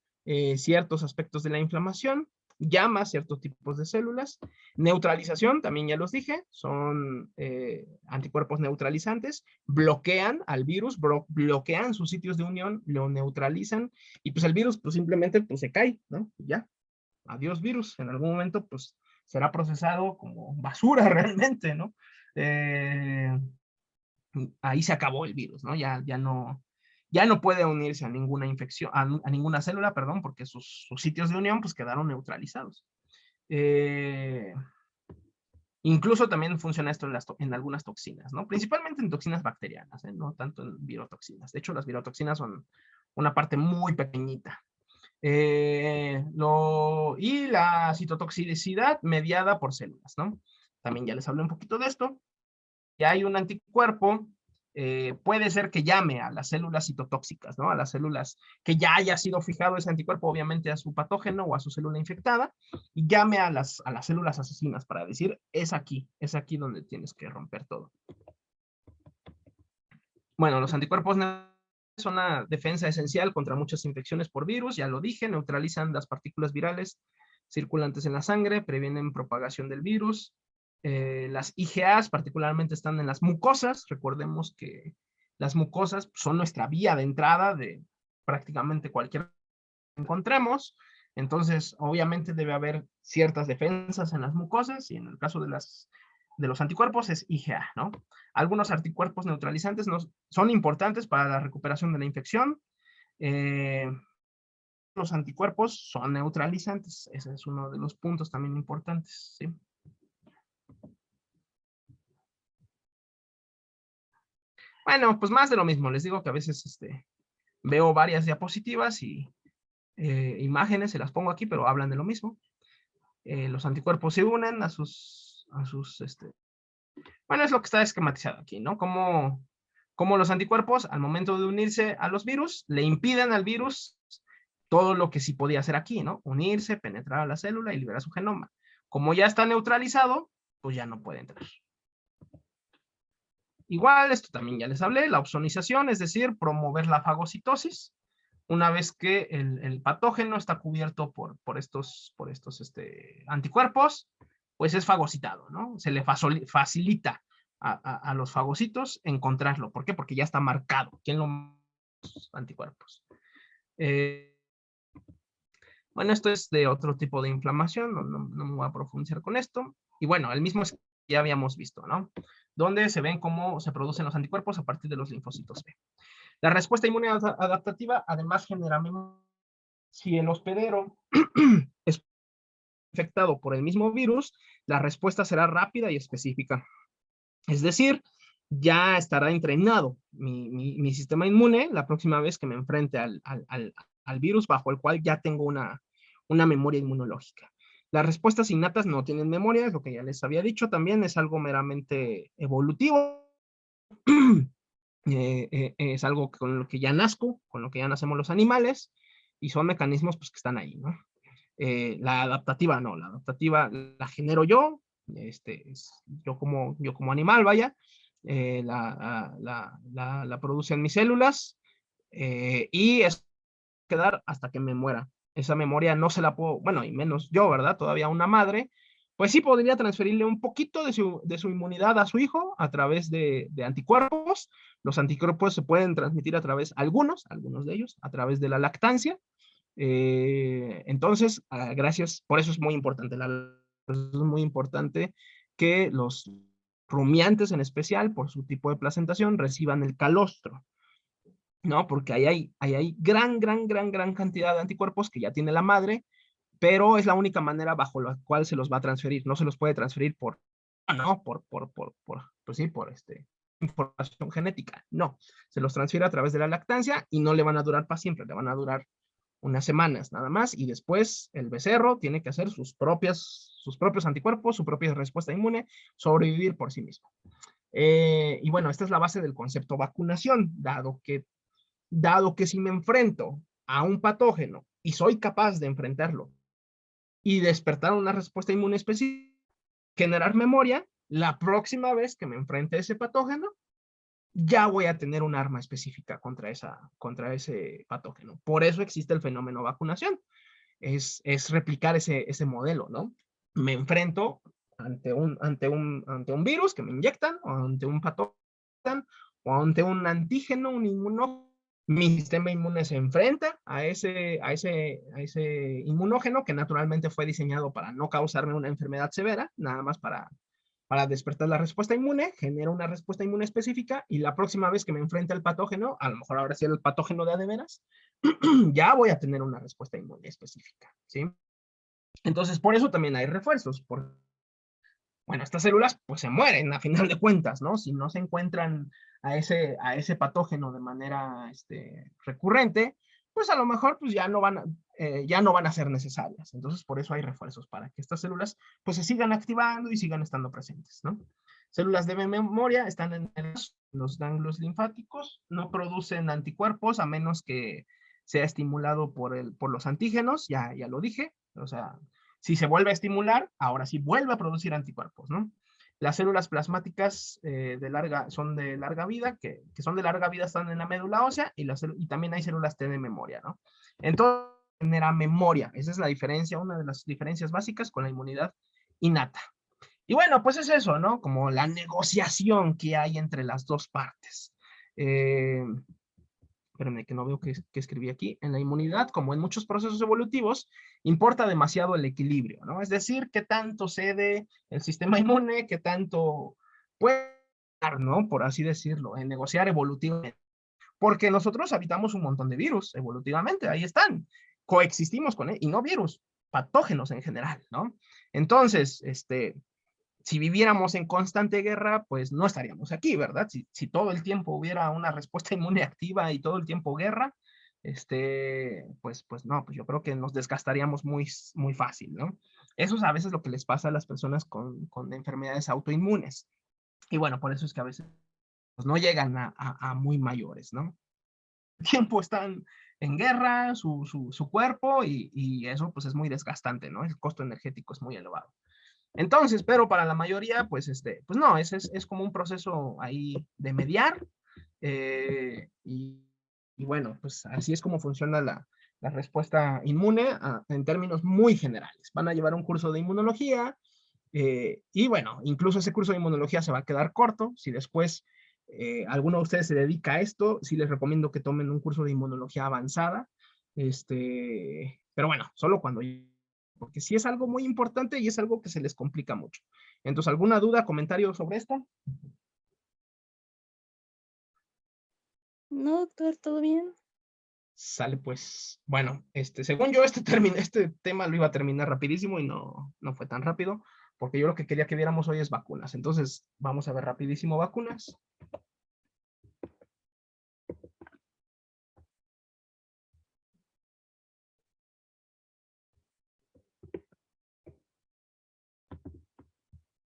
ciertos aspectos de la inflamación, llama a ciertos tipos de células. Neutralización, también ya los dije, son anticuerpos neutralizantes, bloquean al virus, bloquean sus sitios de unión, lo neutralizan y pues el virus pues simplemente pues se cae, ¿no? Ya, adiós virus, en algún momento pues será procesado como basura realmente, ¿no? Ahí se acabó el virus, ¿no? Ya no puede unirse a ninguna infección, a ninguna célula, perdón, porque sus sitios de unión pues quedaron neutralizados. Incluso también funciona esto en algunas toxinas, ¿no? Principalmente en toxinas bacterianas, no tanto en virotoxinas. De hecho, las virotoxinas son una parte muy pequeñita. Y la citotoxicidad mediada por células, ¿no? También ya les hablé un poquito de esto. Ya hay un anticuerpo, puede ser que llame a las células citotóxicas, ¿no? A las células que ya haya sido fijado ese anticuerpo, obviamente a su patógeno o a su célula infectada, y llame a las células asesinas para decir, es aquí donde tienes que romper todo. Bueno, los anticuerpos son una defensa esencial contra muchas infecciones por virus, ya lo dije, neutralizan las partículas virales circulantes en la sangre, previenen propagación del virus. Las IgAs particularmente están en las mucosas, recordemos que las mucosas son nuestra vía de entrada de prácticamente cualquier que encontremos, entonces obviamente debe haber ciertas defensas en las mucosas y en el caso de los anticuerpos es IgA, ¿no? Algunos anticuerpos neutralizantes son importantes para la recuperación de la infección. Los anticuerpos son neutralizantes, ese es uno de los puntos también importantes, ¿sí? Bueno, pues más de lo mismo, les digo que a veces veo varias diapositivas y imágenes, se las pongo aquí, pero hablan de lo mismo. Los anticuerpos se unen a sus bueno, es lo que está esquematizado aquí, ¿no? Como los anticuerpos, al momento de unirse a los virus, le impiden al virus todo lo que sí podía hacer aquí, ¿no? Unirse, penetrar a la célula y liberar su genoma. Como ya está neutralizado, pues ya no puede entrar. Igual, esto también ya les hablé, la opsonización, es decir, promover la fagocitosis. Una vez que el patógeno está cubierto por estos anticuerpos, pues es fagocitado, ¿no? Se le facilita a los fagocitos encontrarlo. ¿Por qué? Porque ya está marcado. ¿Quién lo anticuerpos? Bueno, esto es de otro tipo de inflamación, no me voy a profundizar con esto. Y bueno, el mismo es que ya habíamos visto, ¿no? Donde se ven cómo se producen los anticuerpos a partir de los linfocitos B. La respuesta inmune adaptativa además genera memoria. Si el hospedero es infectado por el mismo virus, la respuesta será rápida y específica. Es decir, ya estará entrenado mi sistema inmune la próxima vez que me enfrente al virus bajo el cual ya tengo una memoria inmunológica. Las respuestas innatas no tienen memoria, es lo que ya les había dicho también, es algo meramente evolutivo. Es algo con lo que ya nazco, con lo que ya nacemos los animales, y son mecanismos pues, que están ahí, ¿no? La adaptativa no, la adaptativa la genero yo, yo como animal, vaya, la producen mis células, y es quedar hasta que me muera. Esa memoria no se la puedo, bueno, y menos yo, ¿verdad? Todavía una madre, pues sí podría transferirle un poquito de su inmunidad a su hijo a través de anticuerpos. Los anticuerpos se pueden transmitir a través, algunos de ellos, a través de la lactancia. Entonces, gracias, por eso es muy importante, es muy importante que los rumiantes en especial, por su tipo de placentación, reciban el calostro, ¿no? Porque ahí hay gran cantidad de anticuerpos que ya tiene la madre, pero es la única manera bajo la cual se los va a transferir. No se los puede transferir no, pues sí, por información genética. No, se los transfiere a través de la lactancia y no le van a durar para siempre, le van a durar unas semanas nada más, y después el becerro tiene que hacer sus propios anticuerpos, su propia respuesta inmune, sobrevivir por sí mismo. Y bueno, esta es la base del concepto vacunación, dado que si me enfrento a un patógeno y soy capaz de enfrentarlo y despertar una respuesta inmune específica, generar memoria, la próxima vez que me enfrente a ese patógeno, ya voy a tener un arma específica contra ese patógeno. Por eso existe el fenómeno vacunación. Es replicar ese modelo, ¿no? Me enfrento ante un virus que me inyectan, o ante un patógeno, o ante un antígeno, un inmunógeno. Mi sistema inmune se enfrenta a ese inmunógeno que naturalmente fue diseñado para no causarme una enfermedad severa, nada más para despertar la respuesta inmune, genera una respuesta inmune específica, y la próxima vez que me enfrente al patógeno, a lo mejor ahora sí el patógeno de veras, ya voy a tener una respuesta inmune específica, ¿sí? Entonces, por eso también hay refuerzos, bueno, estas células pues se mueren a final de cuentas, ¿no? Si no se encuentran a ese patógeno de manera recurrente, pues a lo mejor pues ya no van a ser necesarias. Entonces, por eso hay refuerzos, para que estas células pues se sigan activando y sigan estando presentes, ¿no? Células de memoria están en los ganglios linfáticos, no producen anticuerpos a menos que sea estimulado por los antígenos, ya lo dije, o sea, si se vuelve a estimular, ahora sí vuelve a producir anticuerpos, ¿no? Las células plasmáticas son de larga vida, que son de larga vida, están en la médula ósea, y también hay células T de memoria, ¿no? Entonces, genera memoria. Esa es la diferencia, una de las diferencias básicas con la inmunidad innata. Y bueno, pues es eso, ¿no? Como la negociación que hay entre las dos partes. Espérenme que no veo qué escribí aquí. En la inmunidad, como en muchos procesos evolutivos, importa demasiado el equilibrio, ¿no? Es decir, qué tanto cede el sistema inmune, qué tanto puede dar, ¿no? Por así decirlo, en negociar evolutivamente. Porque nosotros habitamos un montón de virus evolutivamente, ahí están. Coexistimos con él, y no virus, patógenos en general, ¿no? Entonces, si viviéramos en constante guerra, pues no estaríamos aquí, ¿verdad? Si todo el tiempo hubiera una respuesta inmune activa y todo el tiempo guerra, pues no, pues yo creo que nos desgastaríamos muy fácil, ¿no? Eso es a veces lo que les pasa a las personas con enfermedades autoinmunes. Y bueno, por eso es que a veces pues, no llegan a muy mayores, ¿no? El tiempo están en guerra, su cuerpo, y eso pues es muy desgastante, ¿no? El costo energético es muy elevado. Entonces, pero para la mayoría, pues, pues no, es como un proceso ahí de mediar, y bueno, pues así es como funciona la respuesta inmune en términos muy generales. Van a llevar un curso de inmunología, y bueno, incluso ese curso de inmunología se va a quedar corto. Si después alguno de ustedes se dedica a esto, sí les recomiendo que tomen un curso de inmunología avanzada, pero bueno, solo cuando, porque sí es algo muy importante y es algo que se les complica mucho. Entonces, ¿alguna duda, comentario sobre esto? No, doctor, ¿todo bien? Sale pues, bueno, según yo este tema lo iba a terminar rapidísimo y no fue tan rápido, porque yo lo que quería que viéramos hoy es vacunas. Entonces, vamos a ver rapidísimo vacunas.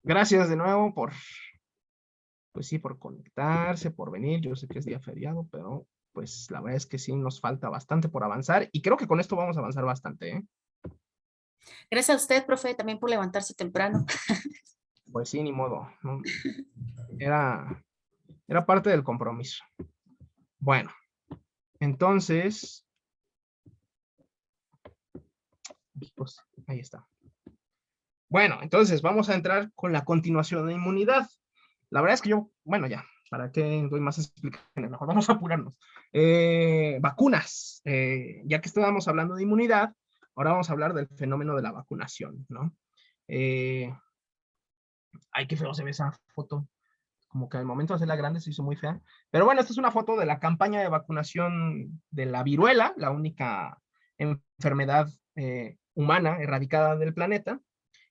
Gracias de nuevo pues sí, por conectarse, por venir. Yo sé que es día feriado, pero pues la verdad es que sí nos falta bastante por avanzar, y creo que con esto vamos a avanzar bastante, ¿eh? Gracias a usted, profe, también por levantarse temprano. Pues sí, ni modo, ¿no? Era parte del compromiso. Bueno, entonces, pues, ahí está. Bueno, entonces vamos a entrar con la continuación de inmunidad. La verdad es que bueno, ya, ¿para qué doy más explicaciones? Mejor vamos a apurarnos. Vacunas. Ya que estábamos hablando de inmunidad, ahora vamos a hablar del fenómeno de la vacunación, ¿no? Ay, qué feo se ve esa foto. Como que al momento de hacerla grande se hizo muy fea. Pero bueno, esta es una foto de la campaña de vacunación de la viruela, la única enfermedad humana erradicada del planeta.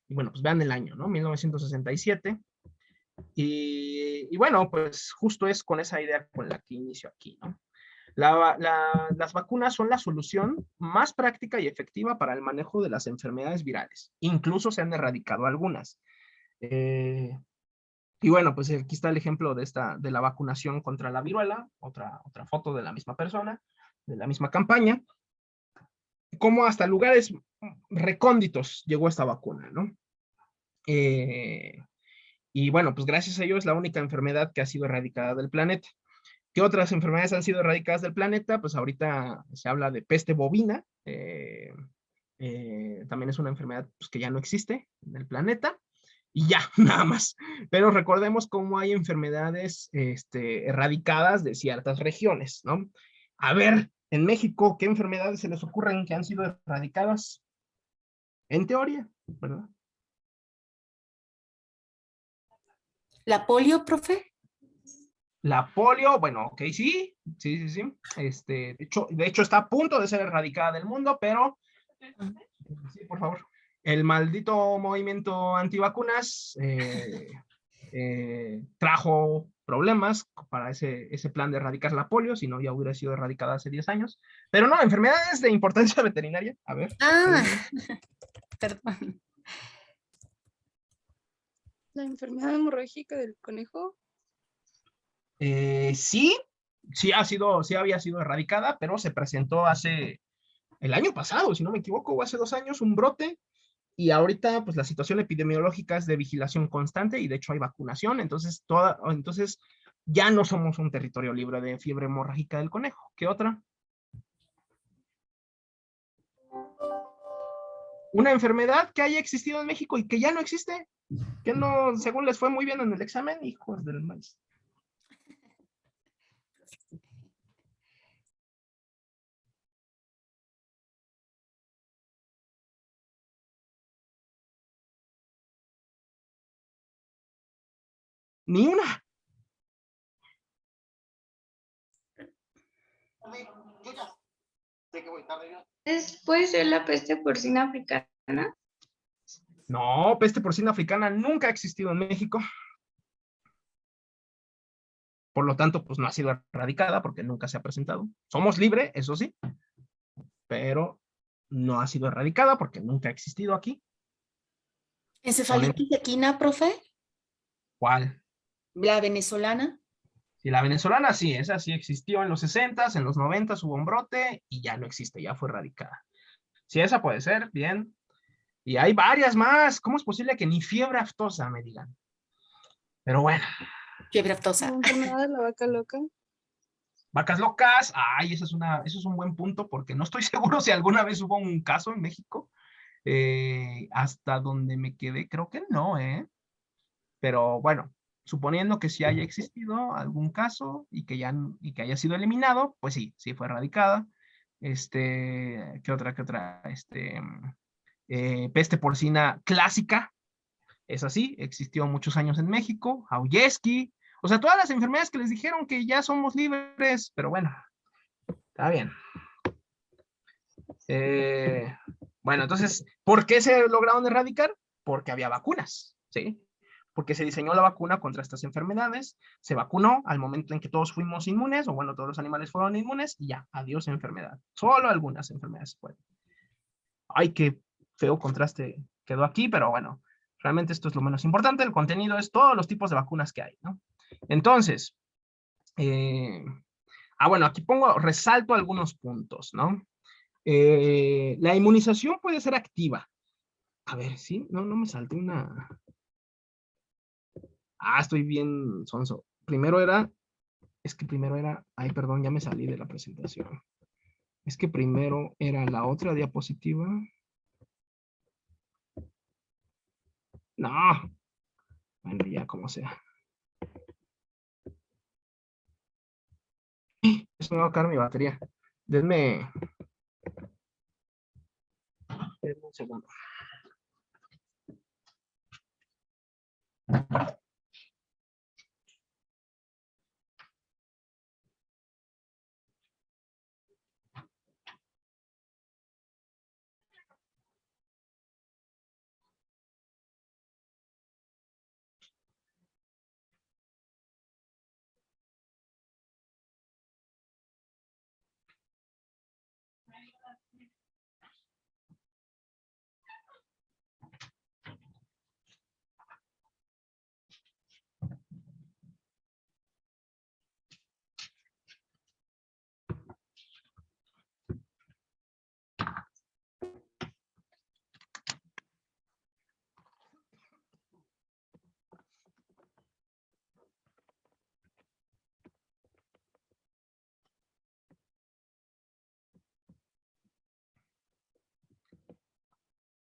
Y bueno, pues vean el año, ¿no? 1967. Y bueno, pues justo es con esa idea con la que inicio aquí, ¿no? Las vacunas son la solución más práctica y efectiva para el manejo de las enfermedades virales. Incluso se han erradicado algunas. Y bueno, pues aquí está el ejemplo de la vacunación contra la viruela, otra foto de la misma persona, de la misma campaña, cómo hasta lugares recónditos llegó esta vacuna, ¿no? Y bueno, pues gracias a ello es la única enfermedad que ha sido erradicada del planeta. ¿Qué otras enfermedades han sido erradicadas del planeta? Pues ahorita se habla de peste bovina, también es una enfermedad pues, que ya no existe en el planeta, y ya, nada más. Pero recordemos cómo hay enfermedades erradicadas de ciertas regiones, ¿no? A ver, en México, ¿qué enfermedades se les ocurren que han sido erradicadas? En teoría, ¿verdad? ¿La polio, profe? La polio, bueno, ok, sí. De hecho está a punto de ser erradicada del mundo, pero sí, por favor. El maldito movimiento antivacunas trajo problemas para ese plan de erradicar la polio, si no ya hubiera sido erradicada hace 10 años. Pero no, enfermedades de importancia veterinaria. A ver. Ah, perdón. ¿La enfermedad hemorrágica del conejo? Sí había sido erradicada, pero se presentó el año pasado, si no me equivoco, o hace 2 años, un brote, y ahorita, pues la situación epidemiológica es de vigilación constante y de hecho hay vacunación, entonces, entonces ya no somos un territorio libre de fiebre hemorrágica del conejo. ¿Qué otra? Una enfermedad que haya existido en México y que ya no existe, que no, según les fue muy bien en el examen, hijos del maíz. Ni una. Puede ser la peste porcina africana. No, peste porcina africana nunca ha existido en México. Por lo tanto, pues no ha sido erradicada porque nunca se ha presentado. Somos libres, eso sí, pero no ha sido erradicada porque nunca ha existido aquí. ¿Encefalitis equina, profe? ¿Cuál? ¿La venezolana? Si la venezolana sí, esa sí existió en los 60s, en los 90s hubo un brote y ya no existe, ya fue erradicada. Si esa puede ser, bien. Y hay varias más. ¿Cómo es posible que ni fiebre aftosa me digan? Pero bueno. Fiebre aftosa. La enfermedad de la vaca loca. Vacas locas, ay, eso es un buen punto porque no estoy seguro si alguna vez hubo un caso en México. Hasta donde me quedé, creo que no, Pero bueno, suponiendo que sí haya existido algún caso y que haya sido eliminado, pues sí, sí fue erradicada. ¿Qué otra? Peste porcina clásica, es así, existió muchos años en México, Auyeski, o sea, todas las enfermedades que les dijeron que ya somos libres, pero bueno, está bien. Bueno, entonces, ¿por qué se lograron erradicar? Porque había vacunas, ¿sí? Porque se diseñó la vacuna contra estas enfermedades, se vacunó al momento en que todos fuimos inmunes, o bueno, todos los animales fueron inmunes, y ya, adiós enfermedad. Solo algunas enfermedades pueden. Ay, qué feo contraste quedó aquí, pero bueno, realmente esto es lo menos importante. El contenido es todos los tipos de vacunas que hay, ¿no? Entonces, bueno, aquí resalto algunos puntos, ¿no? La inmunización puede ser activa. A ver, ¿sí? No me salté una... estoy bien sonso. Ay, perdón, ya me salí de la presentación. Es que primero era la otra diapositiva. No. Bueno, ya como sea. Eso me va a acabar mi batería. Denme un segundo.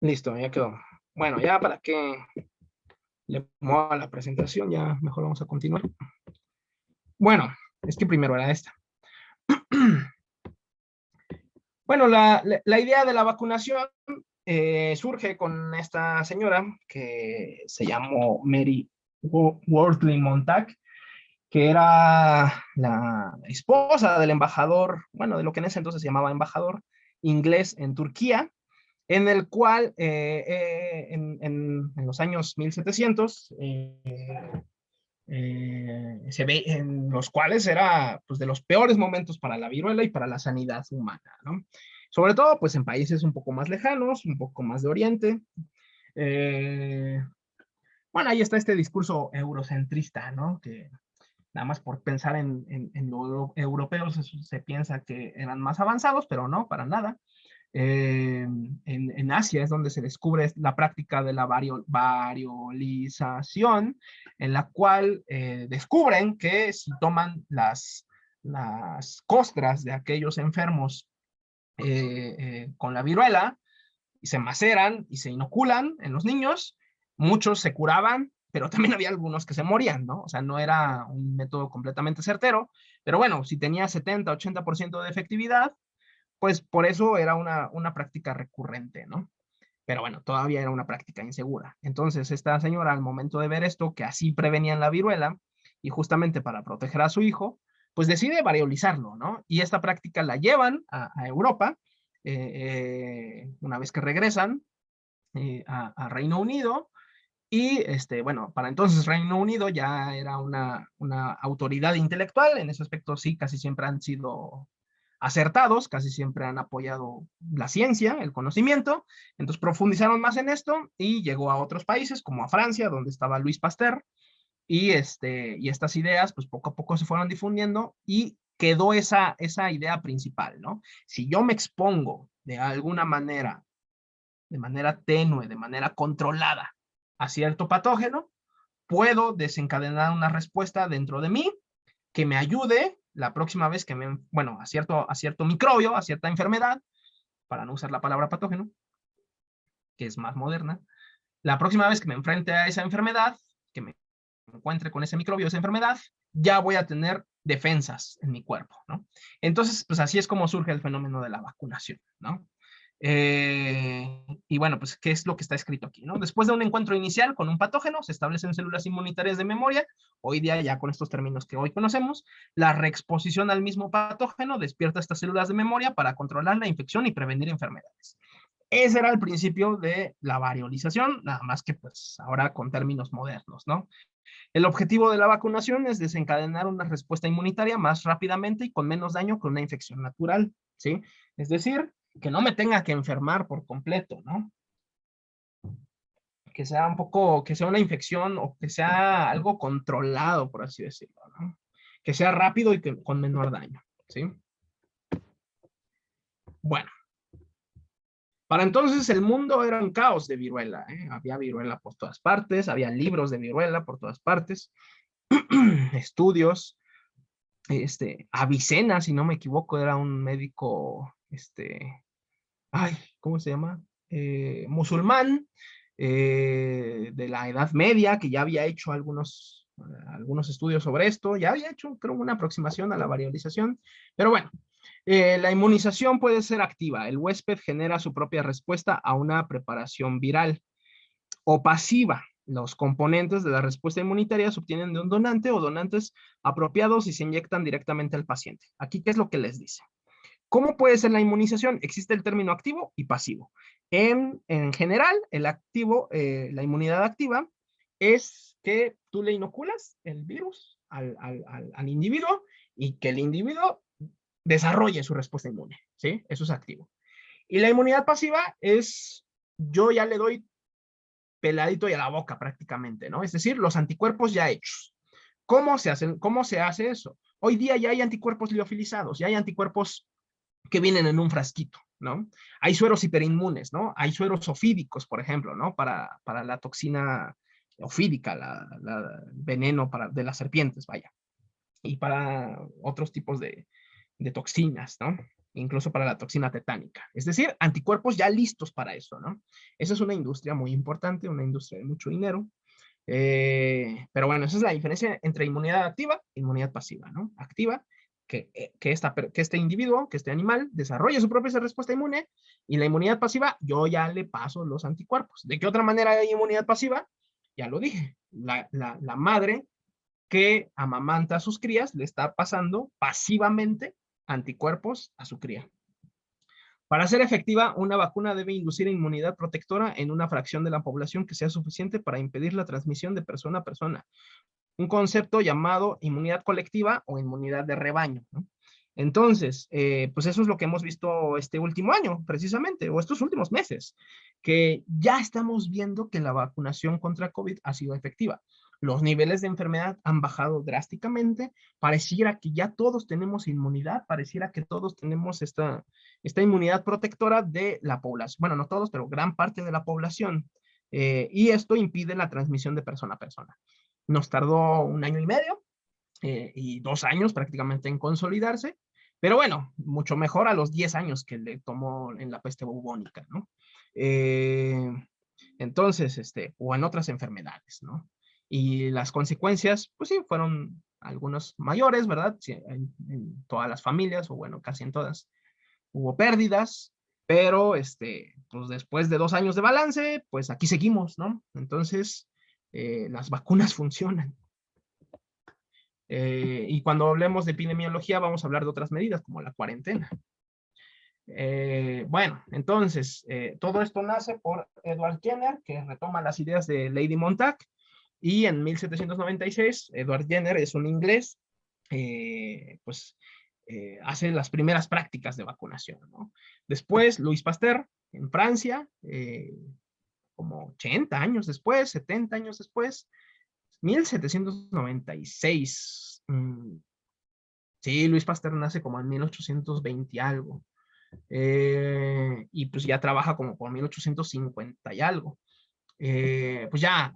Listo, ya quedó. Bueno, ya para que le mueva la presentación, ya mejor vamos a continuar. Bueno, es que primero era esta. Bueno, la idea de la vacunación surge con esta señora que se llamó Mary Wortley Montague, que era la esposa del embajador, bueno, de lo que en ese entonces se llamaba embajador inglés en Turquía, en el cual en los años 1700 se ve en los cuales era pues de los peores momentos para la viruela y para la sanidad humana, ¿no? Sobre todo pues en países un poco más lejanos, un poco más de Oriente. Bueno, ahí está este discurso eurocentrista, ¿no? Que nada más por pensar en los europeos se piensa que eran más avanzados, pero no, para nada. En Asia es donde se descubre la práctica de la variolización, en la cual descubren que si toman las costras de aquellos enfermos con la viruela, y se maceran y se inoculan en los niños, muchos se curaban, pero también había algunos que se morían, ¿no? O sea, no era un método completamente certero, pero bueno, si tenía 70, 80% de efectividad, pues por eso era una práctica recurrente, ¿no? Pero bueno, todavía era una práctica insegura. Entonces, esta señora, al momento de ver esto, que así prevenían la viruela, y justamente para proteger a su hijo, pues decide variolizarlo, ¿no? Y esta práctica la llevan a Europa, una vez que regresan a Reino Unido, y bueno, para entonces Reino Unido ya era una autoridad intelectual, en ese aspecto sí, casi siempre han sido acertados, casi siempre han apoyado la ciencia, el conocimiento, entonces profundizaron más en esto y llegó a otros países como a Francia, donde estaba Louis Pasteur, y estas ideas pues poco a poco se fueron difundiendo y quedó esa idea principal, ¿no? Si yo me expongo de alguna manera, de manera tenue, de manera controlada a cierto patógeno, puedo desencadenar una respuesta dentro de mí que me ayude la próxima vez que a cierto microbio, a cierta enfermedad, para no usar la palabra patógeno, que es más moderna, la próxima vez que me enfrente a esa enfermedad, que me encuentre con ese microbio, esa enfermedad, ya voy a tener defensas en mi cuerpo, ¿no? Entonces, pues así es como surge el fenómeno de la vacunación, ¿no? Y bueno, pues, ¿qué es lo que está escrito aquí, no? Después de un encuentro inicial con un patógeno, se establecen células inmunitarias de memoria. Hoy día, ya con estos términos que hoy conocemos, la reexposición al mismo patógeno despierta estas células de memoria para controlar la infección y prevenir enfermedades. Ese era el principio de la variolización, nada más que pues ahora con términos modernos, ¿no? El objetivo de la vacunación es desencadenar una respuesta inmunitaria más rápidamente y con menos daño que una infección natural, ¿sí? Es decir, que no me tenga que enfermar por completo, ¿no? Que sea que sea una infección o que sea algo controlado, por así decirlo, ¿no? Que sea rápido y con menor daño, ¿sí? Bueno. Para entonces el mundo era un caos de viruela, ¿eh? Había viruela por todas partes, había libros de viruela por todas partes, estudios. Avicena, si no me equivoco, era un médico, ¿cómo se llama? Musulmán, de la Edad Media, que ya había hecho algunos estudios sobre esto, ya había hecho, creo, una aproximación a la variolización, pero bueno, la inmunización puede ser activa. El huésped genera su propia respuesta a una preparación viral, o pasiva. Los componentes de la respuesta inmunitaria se obtienen de un donante o donantes apropiados y se inyectan directamente al paciente. Aquí, ¿qué es lo que les dice? ¿Cómo puede ser la inmunización? Existe el término activo y pasivo. En general, el activo, la inmunidad activa, es que tú le inoculas el virus al individuo y que el individuo desarrolle su respuesta inmune, ¿sí? Eso es activo. Y la inmunidad pasiva es, yo ya le doy peladito y a la boca prácticamente, ¿no? Es decir, los anticuerpos ya hechos. ¿Cómo se hace eso? Hoy día ya hay anticuerpos liofilizados, ya hay anticuerpos que vienen en un frasquito, ¿no? Hay sueros hiperinmunes, ¿no? Hay sueros ofídicos, por ejemplo, ¿no? Para la toxina ofídica, el veneno de las serpientes, vaya. Y para otros tipos de toxinas, ¿no? Incluso para la toxina tetánica. Es decir, anticuerpos ya listos para eso, ¿no? Esa es una industria muy importante, una industria de mucho dinero. Pero bueno, esa es la diferencia entre inmunidad activa e inmunidad pasiva, ¿no? Activa, que este individuo, que este animal, desarrolle su propia respuesta inmune, y la inmunidad pasiva, yo ya le paso los anticuerpos. ¿De qué otra manera hay inmunidad pasiva? Ya lo dije, la madre que amamanta a sus crías le está pasando pasivamente anticuerpos a su cría. Para ser efectiva, una vacuna debe inducir inmunidad protectora en una fracción de la población que sea suficiente para impedir la transmisión de persona a persona. Un concepto llamado inmunidad colectiva o inmunidad de rebaño, ¿no? Entonces, pues eso es lo que hemos visto este último año, precisamente, o estos últimos meses, que ya estamos viendo que la vacunación contra COVID ha sido efectiva. Los niveles de enfermedad han bajado drásticamente. Pareciera que ya todos tenemos inmunidad, pareciera que todos tenemos esta inmunidad protectora de la población. Bueno, no todos, pero gran parte de la población. Y esto impide la transmisión de persona a persona. Nos tardó 1 año y medio y 2 años prácticamente en consolidarse. Pero bueno, mucho mejor a los 10 años que le tomó en la peste bubónica, ¿no? Entonces, o en otras enfermedades, ¿no? Y las consecuencias, pues sí, fueron algunos mayores, ¿verdad? Sí, en todas las familias, o bueno, casi en todas, hubo pérdidas, pero pues después de 2 años de balance, pues aquí seguimos, ¿no? Entonces, las vacunas funcionan. Y cuando hablemos de epidemiología, vamos a hablar de otras medidas, como la cuarentena. Bueno, entonces, todo esto nace por Edward Jenner, que retoma las ideas de Lady Montagu, y en 1796, Edward Jenner es un inglés, hace las primeras prácticas de vacunación, ¿no? Después, Louis Pasteur, en Francia, como 80 años después, 70 años después, 1796. Sí, Louis Pasteur nace como en 1820 y algo. Y pues ya trabaja como por 1850 y algo. Pues ya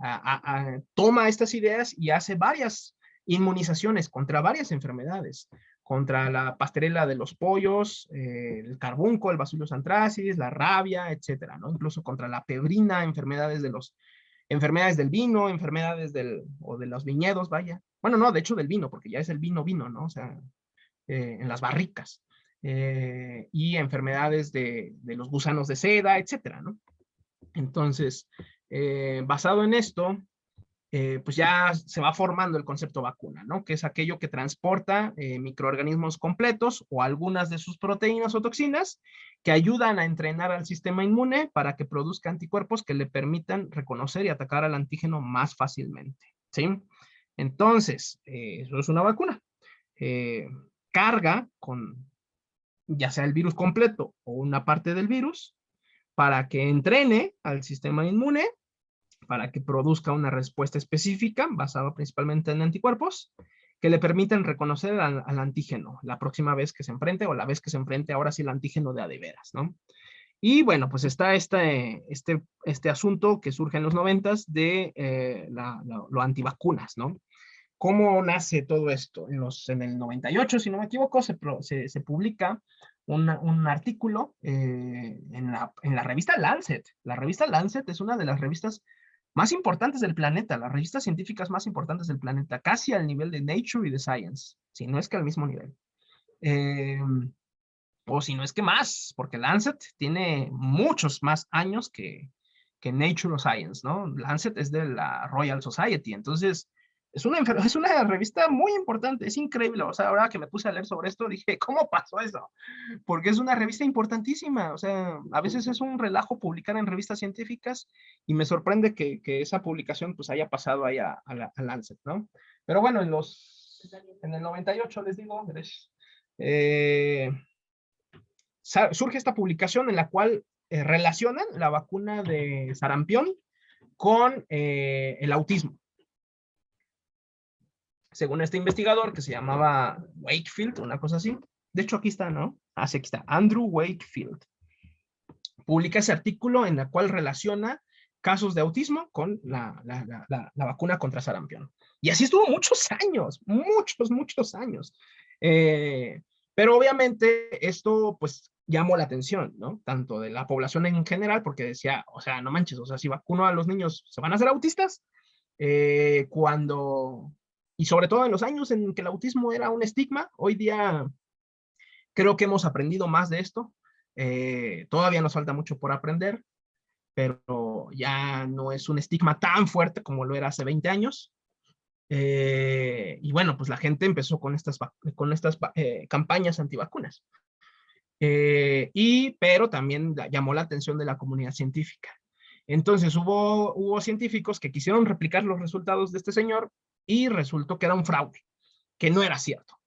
toma estas ideas y hace varias inmunizaciones contra varias enfermedades, contra la pastorela de los pollos, el carbunco, el Bacillus anthracis, la rabia, etcétera, ¿no? Incluso contra la pebrina, enfermedades del vino, enfermedades de los viñedos, vaya. Bueno, no, de hecho del vino, porque ya es el vino, ¿no? O sea, en las barricas. Y enfermedades de los gusanos de seda, etcétera, ¿no? Entonces, basado en esto, pues ya se va formando el concepto vacuna, ¿no? Que es aquello que transporta microorganismos completos o algunas de sus proteínas o toxinas que ayudan a entrenar al sistema inmune para que produzca anticuerpos que le permitan reconocer y atacar al antígeno más fácilmente, ¿sí? Entonces, eso es una vacuna. Carga con ya sea el virus completo o una parte del virus para que entrene al sistema inmune, para que produzca una respuesta específica basada principalmente en anticuerpos que le permitan reconocer al antígeno la próxima vez que se enfrente o la vez que se enfrente ahora sí el antígeno de a de veras, ¿no? Y bueno, pues está este asunto que surge en los 90s de lo antivacunas, ¿no? ¿Cómo nace todo esto? En el 98, si no me equivoco, se publica un artículo en la revista Lancet. La revista Lancet es una de las revistas más importantes del planeta, las revistas científicas más importantes del planeta, casi al nivel de Nature y de Science, si no es que al mismo nivel. O si no es que más, porque Lancet tiene muchos más años que Nature o Science, ¿no? Lancet es de la Royal Society, entonces es una revista muy importante, es increíble. O sea, ahora que me puse a leer sobre esto, dije, ¿cómo pasó eso? Porque es una revista importantísima. O sea, a veces es un relajo publicar en revistas científicas y me sorprende que esa publicación pues haya pasado ahí a Lancet, ¿no? Pero bueno, en el 98, les digo, surge esta publicación en la cual relacionan la vacuna de sarampión con el autismo. Según este investigador que se llamaba Wakefield, una cosa así. De hecho, aquí está, ¿no? Sí, aquí está. Andrew Wakefield. Publica ese artículo en el cual relaciona casos de autismo con la vacuna contra sarampión. Y así estuvo muchos años, muchos años. Pero obviamente esto, pues, llamó la atención, ¿no? Tanto de la población en general, porque decía, o sea, no manches, o sea, si vacuno a los niños, ¿se van a hacer autistas? Y sobre todo en los años en que el autismo era un estigma, hoy día creo que hemos aprendido más de esto. Todavía nos falta mucho por aprender, pero ya no es un estigma tan fuerte como lo era hace 20 años. Y bueno, pues la gente empezó con estas campañas antivacunas. Pero también llamó la atención de la comunidad científica. Entonces hubo científicos que quisieron replicar los resultados de este señor y resultó que era un fraude, que no era cierto.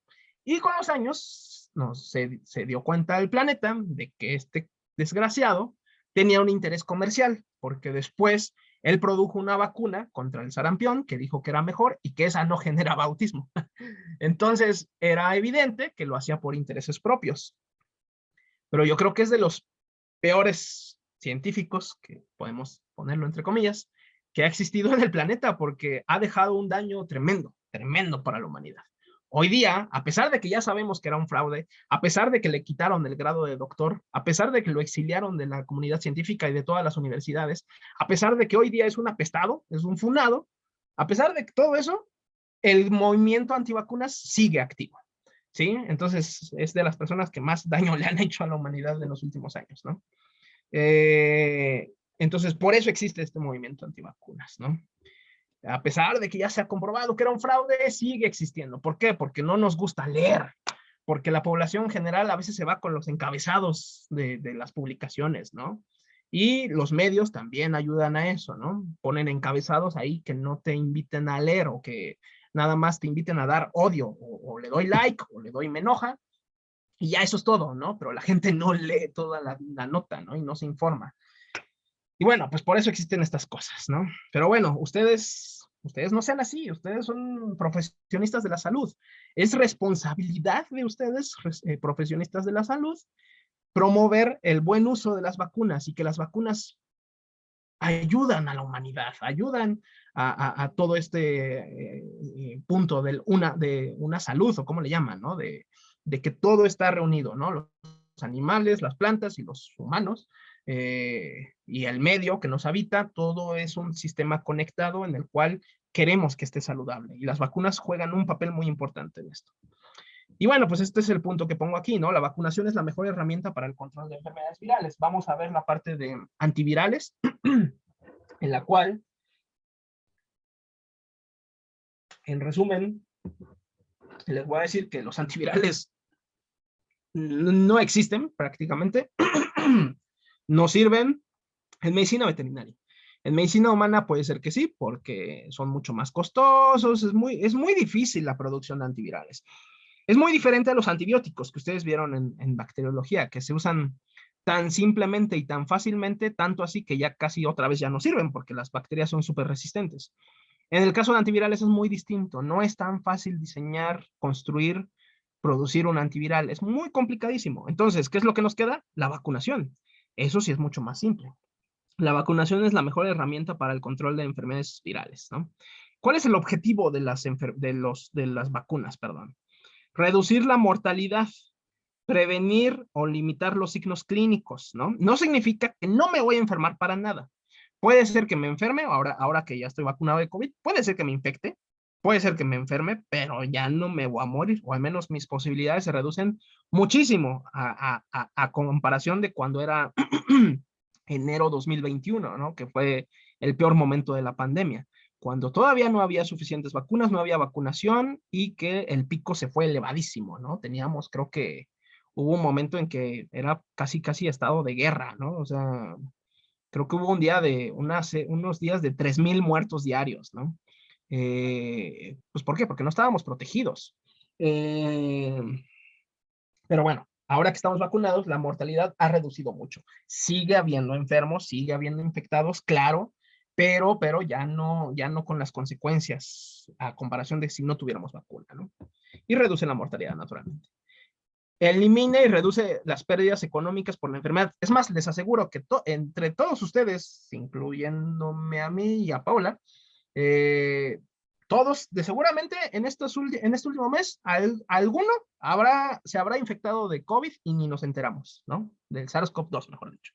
Y con los años se dio cuenta el planeta de que este desgraciado tenía un interés comercial, porque después Él produjo una vacuna contra el sarampión que dijo que era mejor y que esa no generaba autismo. Entonces, era evidente que lo hacía por intereses propios. Pero yo creo que es de los peores científicos, que podemos ponerlo entre comillas, que ha existido en el planeta, porque ha dejado un daño tremendo, tremendo para la humanidad. Hoy día, a pesar de que ya sabemos que era un fraude, a pesar de que le quitaron el grado de doctor, a pesar de que lo exiliaron de la comunidad científica y de todas las universidades, a pesar de que hoy día es un apestado, es un funado, a pesar de todo eso, el movimiento antivacunas sigue activo. ¿Sí? Entonces, es de las personas que más daño le han hecho a la humanidad en los últimos años, ¿no? Entonces, por eso existe este movimiento antivacunas, ¿no? A pesar de que ya se ha comprobado que era un fraude, sigue existiendo. ¿Por qué? Porque no nos gusta leer, porque la población general a veces se va con los encabezados de las publicaciones, ¿no? Y los medios también ayudan a eso, ¿no? Ponen encabezados ahí que no te inviten a leer o que nada más te inviten a dar odio o le doy like o le doy me enoja y ya eso es todo, ¿no? Pero la gente no lee toda la nota, ¿no? Y no se informa. Y bueno, pues por eso existen estas cosas, ¿no? Pero bueno, ustedes no sean así, ustedes son profesionistas de la salud. Es responsabilidad de ustedes, profesionistas de la salud, promover el buen uso de las vacunas y que las vacunas ayudan a la humanidad, ayudan a todo este punto de una salud, o como le llaman, ¿no? De que todo está reunido, ¿no? Los animales, las plantas y los humanos, y el medio que nos habita, todo es un sistema conectado en el cual queremos que esté saludable. Y las vacunas juegan un papel muy importante en esto. Y bueno, pues este es el punto que pongo aquí, ¿no? La vacunación es la mejor herramienta para el control de enfermedades virales. Vamos a ver la parte de antivirales, en la cual, en resumen, les voy a decir que los antivirales no existen prácticamente, no sirven en medicina veterinaria. En medicina humana puede ser que sí, porque son mucho más costosos, es muy difícil la producción de antivirales. Es muy diferente a los antibióticos que ustedes vieron en bacteriología, que se usan tan simplemente y tan fácilmente, tanto así que ya casi otra vez ya no sirven, porque las bacterias son súper resistentes. En el caso de antivirales es muy distinto, no es tan fácil diseñar, construir, producir un antiviral, es muy complicadísimo. Entonces, ¿qué es lo que nos queda? La vacunación. Eso sí es mucho más simple. La vacunación es la mejor herramienta para el control de enfermedades virales, ¿no? ¿Cuál es el objetivo de las vacunas, perdón? Reducir la mortalidad, prevenir o limitar los signos clínicos, ¿no? No significa que no me voy a enfermar para nada. Puede ser que me enferme, ahora que ya estoy vacunado de COVID, puede ser que me infecte, puede ser que me enferme, pero ya no me voy a morir, o al menos mis posibilidades se reducen muchísimo a comparación de cuando era enero 2021, ¿no? Que fue el peor momento de la pandemia, cuando todavía no había suficientes vacunas, no había vacunación y que el pico se fue elevadísimo, ¿no? Teníamos, creo que hubo un momento en que era casi estado de guerra, ¿no? O sea, creo que hubo unos días de 3,000 muertos diarios, ¿no? Pues ¿por qué? Porque no estábamos protegidos. Pero bueno, ahora que estamos vacunados, la mortalidad ha reducido mucho. Sigue habiendo enfermos, sigue habiendo infectados, claro, pero ya no con las consecuencias a comparación de si no tuviéramos vacuna, ¿no? Y reduce la mortalidad, naturalmente. Elimina y reduce las pérdidas económicas por la enfermedad. Es más, les aseguro que entre todos ustedes, incluyéndome a mí y a Paula, todos, seguramente en este último mes, alguno se habrá infectado de COVID y ni nos enteramos, ¿no? Del SARS-CoV-2, mejor dicho.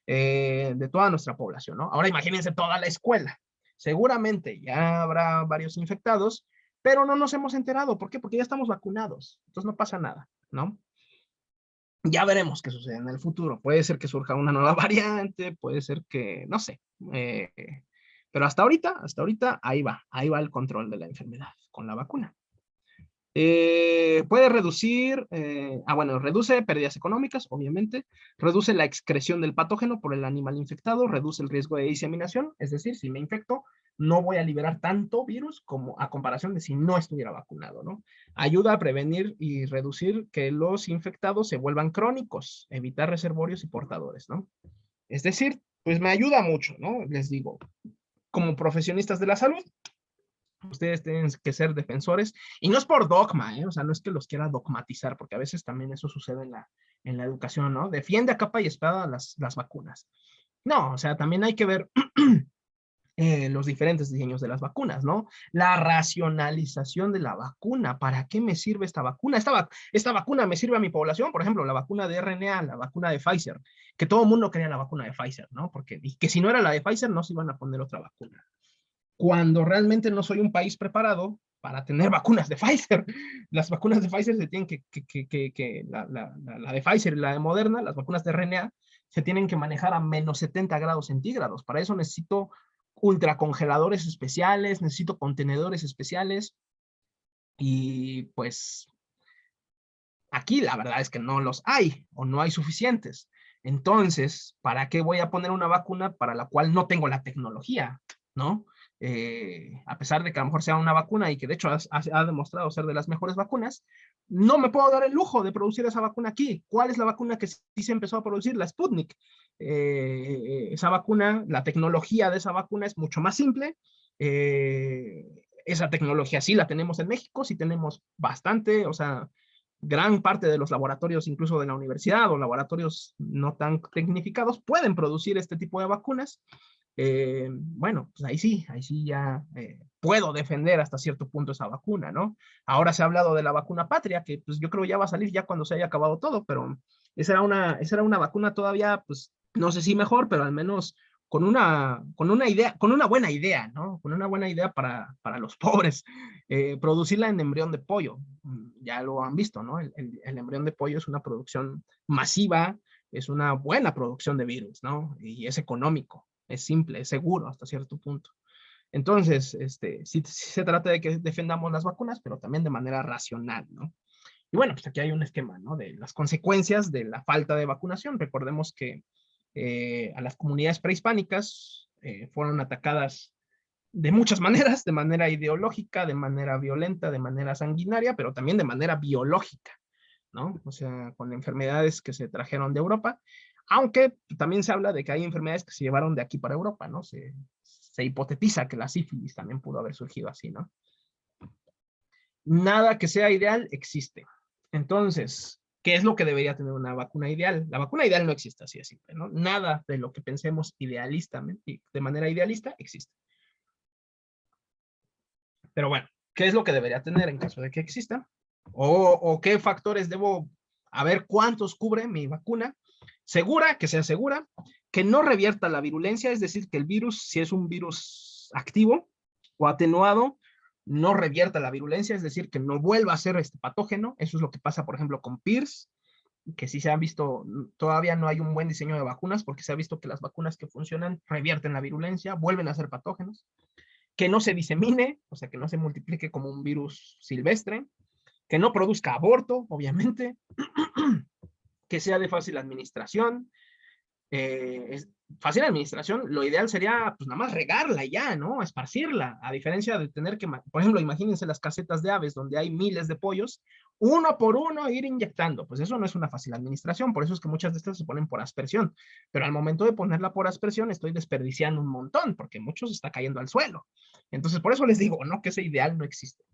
De toda nuestra población, ¿no? Ahora imagínense toda la escuela. Seguramente ya habrá varios infectados, pero no nos hemos enterado. ¿Por qué? Porque ya estamos vacunados. Entonces no pasa nada, ¿no? Ya veremos qué sucede en el futuro. Puede ser que surja una nueva variante, puede ser que, no sé. Pero hasta ahorita, ahí va el control de la enfermedad con la vacuna. Puede reducir, reduce pérdidas económicas, obviamente, reduce la excreción del patógeno por el animal infectado, reduce el riesgo de diseminación, es decir, si me infecto, no voy a liberar tanto virus como a comparación de si no estuviera vacunado, ¿no? Ayuda a prevenir y reducir que los infectados se vuelvan crónicos, evitar reservorios y portadores, ¿no? Es decir, pues me ayuda mucho, ¿no? Les digo, como profesionistas de la salud, ustedes tienen que ser defensores, y no es por dogma, o sea, no es que los quiera dogmatizar, porque a veces también eso sucede en la educación, ¿no? Defiende a capa y espada las vacunas. No, o sea, también hay que ver los diferentes diseños de las vacunas, ¿no? La racionalización de la vacuna. ¿Para qué me sirve esta vacuna? Esta vacuna me sirve a mi población, por ejemplo, la vacuna de RNA, la vacuna de Pfizer, que todo el mundo quería la vacuna de Pfizer, ¿no? Y que si no era la de Pfizer, no se iban a poner otra vacuna. Cuando realmente no soy un país preparado para tener vacunas de Pfizer. Las vacunas de Pfizer se tienen la de Pfizer y la de Moderna, las vacunas de RNA, se tienen que manejar a menos 70 grados centígrados. Para eso necesito ultracongeladores especiales, necesito contenedores especiales, y pues aquí la verdad es que no los hay, o no hay suficientes. Entonces, ¿para qué voy a poner una vacuna para la cual no tengo la tecnología? ¿No? A pesar de que a lo mejor sea una vacuna y que de hecho ha demostrado ser de las mejores vacunas, no me puedo dar el lujo de producir esa vacuna aquí. ¿Cuál es la vacuna que sí se empezó a producir? La Sputnik. Esa vacuna, la tecnología de esa vacuna es mucho más simple. Esa tecnología sí la tenemos en México, sí tenemos bastante, o sea, gran parte de los laboratorios, incluso de la universidad o laboratorios no tan tecnificados, pueden producir este tipo de vacunas. Bueno, pues ahí sí ya puedo defender hasta cierto punto esa vacuna, ¿no? Ahora se ha hablado de la vacuna patria, que pues yo creo ya va a salir ya cuando se haya acabado todo, pero esa era una vacuna todavía, pues no sé si mejor, pero al menos con una idea, con una buena idea, ¿no? Con una buena idea para los pobres. Producirla en embrión de pollo, ya lo han visto, ¿no? El embrión de pollo es una producción masiva, es una buena producción de virus, ¿no? Y es económico, es simple, es seguro hasta cierto punto. Entonces, sí se trata de que defendamos las vacunas, pero también de manera racional, ¿no? Y bueno, pues aquí hay un esquema, ¿no? De las consecuencias de la falta de vacunación. Recordemos que a las comunidades prehispánicas fueron atacadas de muchas maneras, de manera ideológica, de manera violenta, de manera sanguinaria, pero también de manera biológica, ¿no? O sea, con enfermedades que se trajeron de Europa, aunque también se habla de que hay enfermedades que se llevaron de aquí para Europa, ¿no? Se hipotetiza que la sífilis también pudo haber surgido así, ¿no? Nada que sea ideal existe. Entonces, ¿qué es lo que debería tener una vacuna ideal? La vacuna ideal no existe, así de simple, ¿no? Nada de lo que pensemos idealistamente, de manera idealista, existe. Pero bueno, ¿qué es lo que debería tener en caso de que exista? ¿O qué factores debo, a ver cuántos cubre mi vacuna? Segura, que sea segura, que no revierta la virulencia, es decir, que el virus, si es un virus activo o atenuado, no revierta la virulencia, es decir, que no vuelva a ser este patógeno. Eso es lo que pasa, por ejemplo, con PIRS, que sí se han visto, todavía no hay un buen diseño de vacunas, porque se ha visto que las vacunas que funcionan revierten la virulencia, vuelven a ser patógenos. Que no se disemine, o sea, que no se multiplique como un virus silvestre, que no produzca aborto, obviamente, que sea de fácil administración. Fácil administración, lo ideal sería pues nada más regarla ya, ¿no? Esparcirla, a diferencia de tener que, por ejemplo, imagínense las casetas de aves donde hay miles de pollos, uno por uno ir inyectando, pues eso no es una fácil administración, por eso es que muchas de estas se ponen por aspersión, pero al momento de ponerla por aspersión estoy desperdiciando un montón, porque muchos está cayendo al suelo. Entonces, por eso les digo, ¿no? Que ese ideal no existe.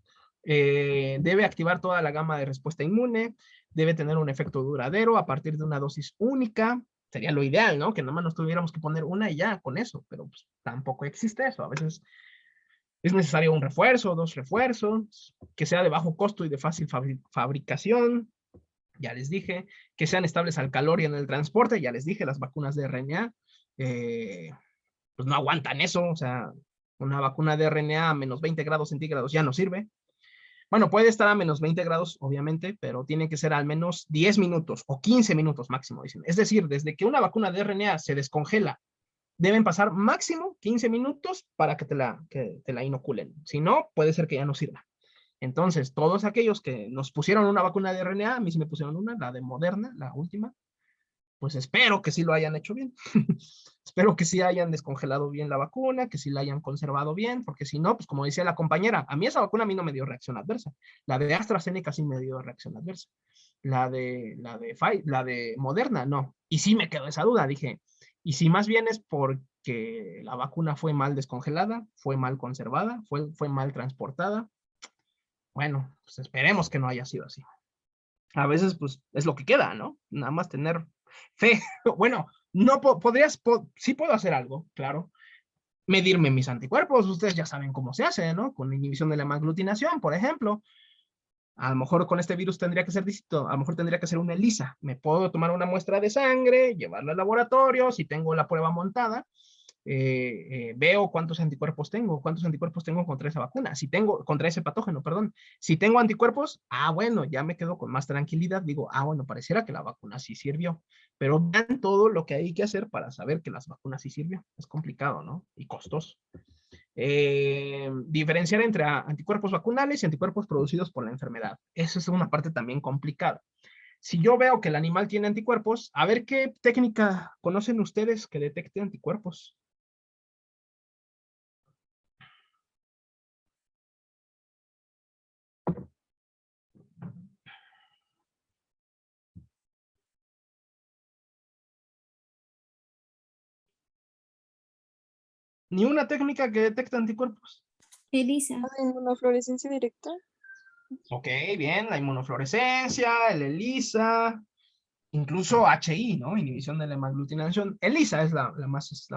Debe activar toda la gama de respuesta inmune, debe tener un efecto duradero a partir de una dosis única. Sería lo ideal, ¿no? Que nomás nos tuviéramos que poner una y ya con eso, pero pues, tampoco existe eso. A veces es necesario un refuerzo, 2 refuerzos, que sea de bajo costo y de fácil fabricación. Ya les dije, que sean estables al calor y en el transporte. Ya les dije, las vacunas de RNA, pues no aguantan eso. O sea, una vacuna de RNA a menos 20 grados centígrados ya no sirve. Bueno, puede estar a menos 20 grados, obviamente, pero tiene que ser al menos 10 minutos o 15 minutos máximo, dicen. Es decir, desde que una vacuna de RNA se descongela, deben pasar máximo 15 minutos para que te la inoculen. Si no, puede ser que ya no sirva. Entonces, todos aquellos que nos pusieron una vacuna de RNA, a mí sí me pusieron una, la de Moderna, la última, pues espero que sí lo hayan hecho bien. Espero que sí hayan descongelado bien la vacuna, que sí la hayan conservado bien, porque si no, pues como decía la compañera, a mí esa vacuna a mí no me dio reacción adversa. La de AstraZeneca sí me dio reacción adversa. La de Moderna, no. Y sí me quedó esa duda, dije, Y si más bien es porque la vacuna fue mal descongelada, fue mal conservada, fue mal transportada, bueno, pues esperemos que no haya sido así. A veces, pues, es lo que queda, ¿no? Nada más tener fe. Bueno, no sí puedo hacer algo, claro. Medirme mis anticuerpos, ustedes ya saben cómo se hace, ¿no? Con inhibición de la hemaglutinación, por ejemplo. A lo mejor con este virus tendría que ser distinto, a lo mejor tendría que ser una ELISA. Me puedo tomar una muestra de sangre, llevarla al laboratorio, si tengo la prueba montada, veo cuántos anticuerpos tengo contra esa vacuna, si tengo, contra ese patógeno, perdón. Si tengo anticuerpos, bueno, ya me quedo con más tranquilidad, digo, bueno, pareciera que la vacuna sí sirvió, pero vean todo lo que hay que hacer para saber que las vacunas sí sirvió. Es complicado, ¿no? Y costoso. Diferenciar entre anticuerpos vacunales y anticuerpos producidos por la enfermedad. Eso es una parte también complicada. Si yo veo que el animal tiene anticuerpos, a ver qué técnica conocen ustedes que detecte anticuerpos. Ni una técnica que detecte anticuerpos. ELISA. Inmunofluorescencia directa. Ok, bien, la inmunofluorescencia, el ELISA, incluso HI, ¿no? Inhibición de la hemaglutinación. ELISA es la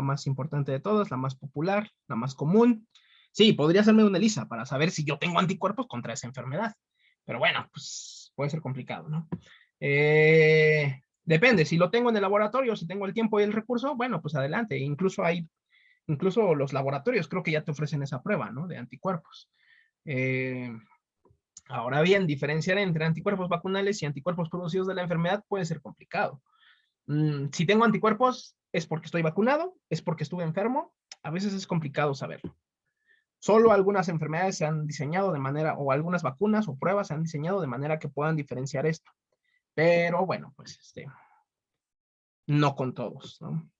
más importante de todas, la más popular, la más común. Sí, podría hacerme una ELISA para saber si yo tengo anticuerpos contra esa enfermedad. Pero bueno, pues puede ser complicado, ¿no? Depende, si lo tengo en el laboratorio, si tengo el tiempo y el recurso, bueno, pues adelante. Incluso los laboratorios creo que ya te ofrecen esa prueba, ¿no? De anticuerpos. Ahora bien, diferenciar entre anticuerpos vacunales y anticuerpos producidos de la enfermedad puede ser complicado. Si tengo anticuerpos, ¿es porque estoy vacunado? ¿Es porque estuve enfermo? A veces es complicado saberlo. Solo algunas enfermedades se han diseñado de manera, o algunas vacunas o pruebas se han diseñado de manera que puedan diferenciar esto. Pero bueno, pues no con todos, ¿no?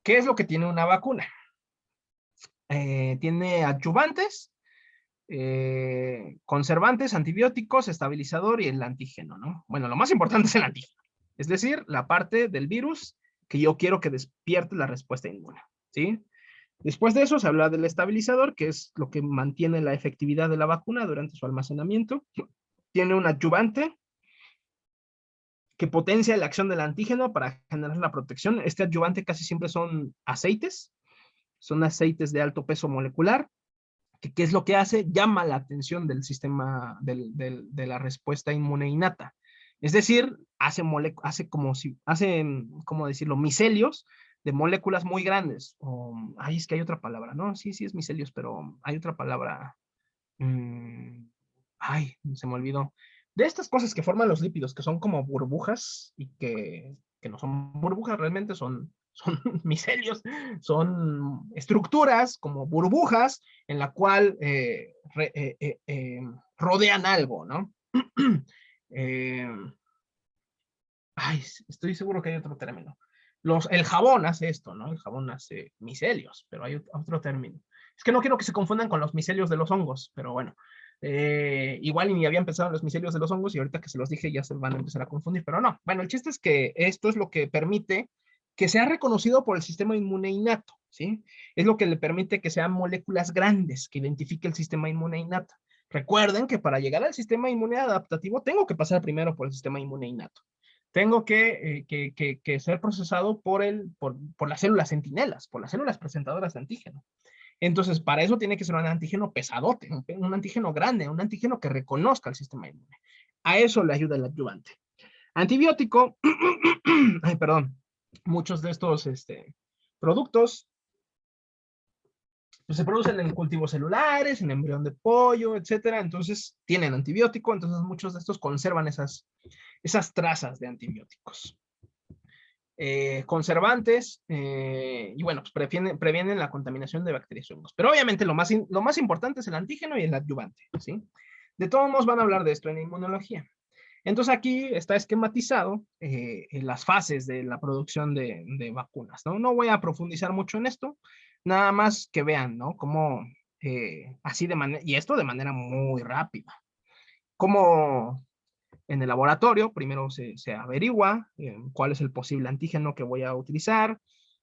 ¿Qué es lo que tiene una vacuna? Tiene adyuvantes, conservantes, antibióticos, estabilizador y el antígeno, ¿no? Bueno, lo más importante es el antígeno, es decir, la parte del virus que yo quiero que despierte la respuesta inmune, ¿sí? Después de eso se habla del estabilizador, que es lo que mantiene la efectividad de la vacuna durante su almacenamiento. Tiene un adyuvante que potencia la acción del antígeno para generar la protección. Este adyuvante casi siempre son aceites de alto peso molecular. ¿Qué es lo que hace? Llama la atención del sistema de la respuesta inmune innata. Es decir, hace ¿cómo decirlo? Micelios de moléculas muy grandes. Es que hay otra palabra, ¿no? Sí, es micelios, pero hay otra palabra. Se me olvidó. De estas cosas que forman los lípidos, que son como burbujas y que no son burbujas, realmente son micelios, son estructuras como burbujas en la cual rodean algo, ¿no? Estoy seguro que hay otro término. El jabón hace esto, ¿no? El jabón hace micelios, pero hay otro término. Es que no quiero que se confundan con los micelios de los hongos, pero bueno. Igual ni habían pensado en los micelios de los hongos y ahorita que se los dije ya se van a empezar a confundir, pero no. Bueno, el chiste es que esto es lo que permite que sea reconocido por el sistema inmune innato, ¿sí? Es lo que le permite que sean moléculas grandes, que identifique el sistema inmune innato. Recuerden que para llegar al sistema inmune adaptativo tengo que pasar primero por el sistema inmune innato. Tengo que ser procesado por las células centinelas, por las células presentadoras de antígeno. Entonces, para eso tiene que ser un antígeno pesadote, un antígeno grande, un antígeno que reconozca el sistema inmune. A eso le ayuda el adyuvante. Antibiótico, perdón, muchos de estos productos pues, se producen en cultivos celulares, en embrión de pollo, etcétera. Entonces, tienen antibiótico, entonces muchos de estos conservan esas trazas de antibióticos. Conservantes, y bueno, pues previenen la contaminación de bacterias y hongos. Pero obviamente lo más importante es el antígeno y el adyuvante, ¿sí? De todos modos van a hablar de esto en inmunología. Entonces aquí está esquematizado en las fases de la producción de vacunas, ¿no? No voy a profundizar mucho en esto, nada más que vean, ¿no? Cómo así y esto de manera muy rápida. Cómo en el laboratorio primero se averigua cuál es el posible antígeno que voy a utilizar,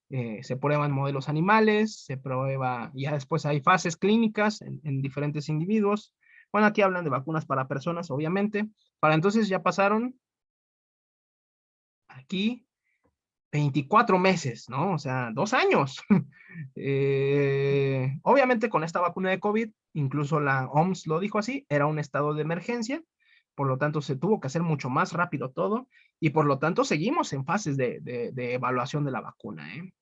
Se prueban modelos animales, se prueba, ya después hay fases clínicas en diferentes individuos. Bueno, aquí hablan de vacunas para personas, obviamente. Para entonces ya pasaron aquí 24 meses, ¿no? O sea, 2 años. Obviamente con esta vacuna de COVID, incluso la OMS lo dijo así, era un estado de emergencia, por lo tanto se tuvo que hacer mucho más rápido todo, y por lo tanto seguimos en fases de evaluación de la vacuna, ¿eh?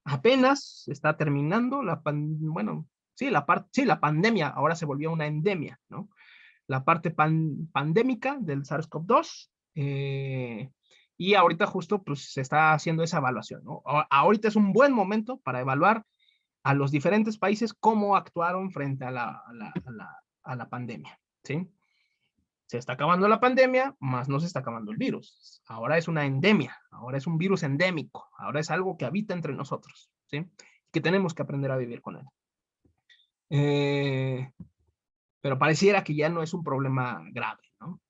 Apenas está terminando la pandemia, ahora se volvió una endemia, ¿no? La parte pandémica del SARS-CoV-2, y ahorita justo pues se está haciendo esa evaluación, ¿no? Ahorita es un buen momento para evaluar a los diferentes países cómo actuaron frente a la pandemia, ¿sí? Se está acabando la pandemia, más no se está acabando el virus. Ahora es una endemia, ahora es un virus endémico, ahora es algo que habita entre nosotros, ¿sí? Que tenemos que aprender a vivir con él. Pero pareciera que ya no es un problema grave, ¿no?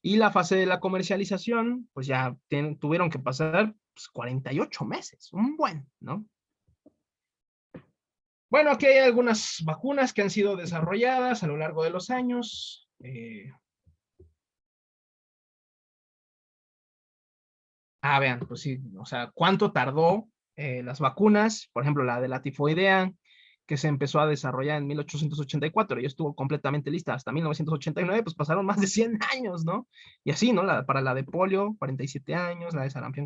Y la fase de la comercialización, pues ya tuvieron que pasar pues, 48 meses, un buen, ¿no? Bueno, aquí hay algunas vacunas que han sido desarrolladas a lo largo de los años. Vean, pues sí, o sea, ¿cuánto tardó las vacunas? Por ejemplo, la de la tifoidea, que se empezó a desarrollar en 1884 y estuvo completamente lista hasta 1989, pues pasaron más de 100 años, ¿no? Y así, ¿no? Para la de polio, 47 años, la de sarampión,